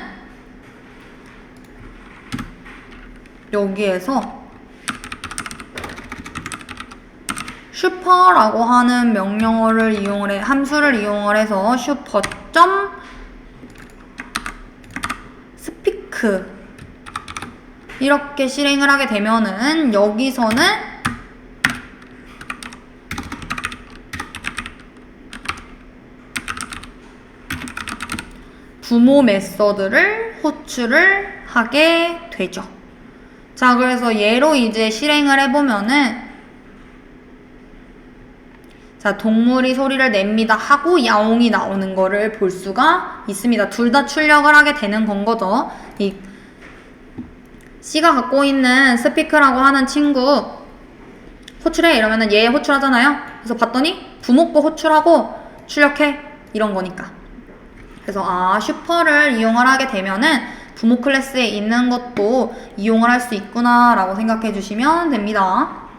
여기에서 슈퍼라고 하는 명령어를 이용을 해, 함수를 이용을 해서 슈퍼.스피크 이렇게 실행을 하게 되면은 여기서는 부모 메서드를 호출을 하게 되죠. 자, 그래서 얘로 이제 실행을 해보면은 자, 동물이 소리를 냅니다 하고 야옹이 나오는 거를 볼 수가 있습니다. 둘 다 출력을 하게 되는 건 거죠. 이 C가 갖고 있는 스피크라고 하는 친구 호출해 이러면은 얘 호출하잖아요. 그래서 봤더니 부모 거 호출하고 출력해 이런 거니까. 그래서 슈퍼를 이용을 하게 되면은 부모 클래스에 있는 것도 이용을 할 수 있구나 라고 생각해 주시면 됩니다.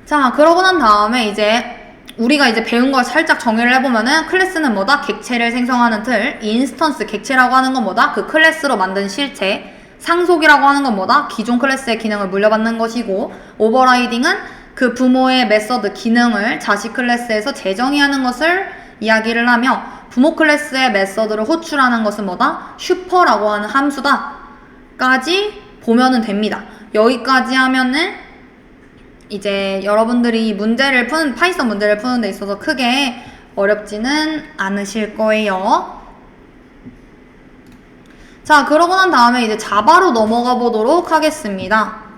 자, 그러고 난 다음에 이제 우리가 이제 배운 걸 살짝 정의를 해보면은 클래스는 뭐다? 객체를 생성하는 틀. 인스턴스, 객체라고 하는 건 뭐다? 그 클래스로 만든 실체. 상속이라고 하는 건 뭐다? 기존 클래스의 기능을 물려받는 것이고, 오버라이딩은 그 부모의 메서드 기능을 자식 클래스에서 재정의하는 것을 이야기를 하며, 부모 클래스의 메서드를 호출하는 것은 뭐다? 슈퍼라고 하는 함수다 까지 보면은 됩니다. 여기까지 하면은 이제 여러분들이 파이썬 문제를 푸는 데 있어서 크게 어렵지는 않으실 거예요. 자, 그러고 난 다음에 이제 자바로 넘어가 보도록 하겠습니다.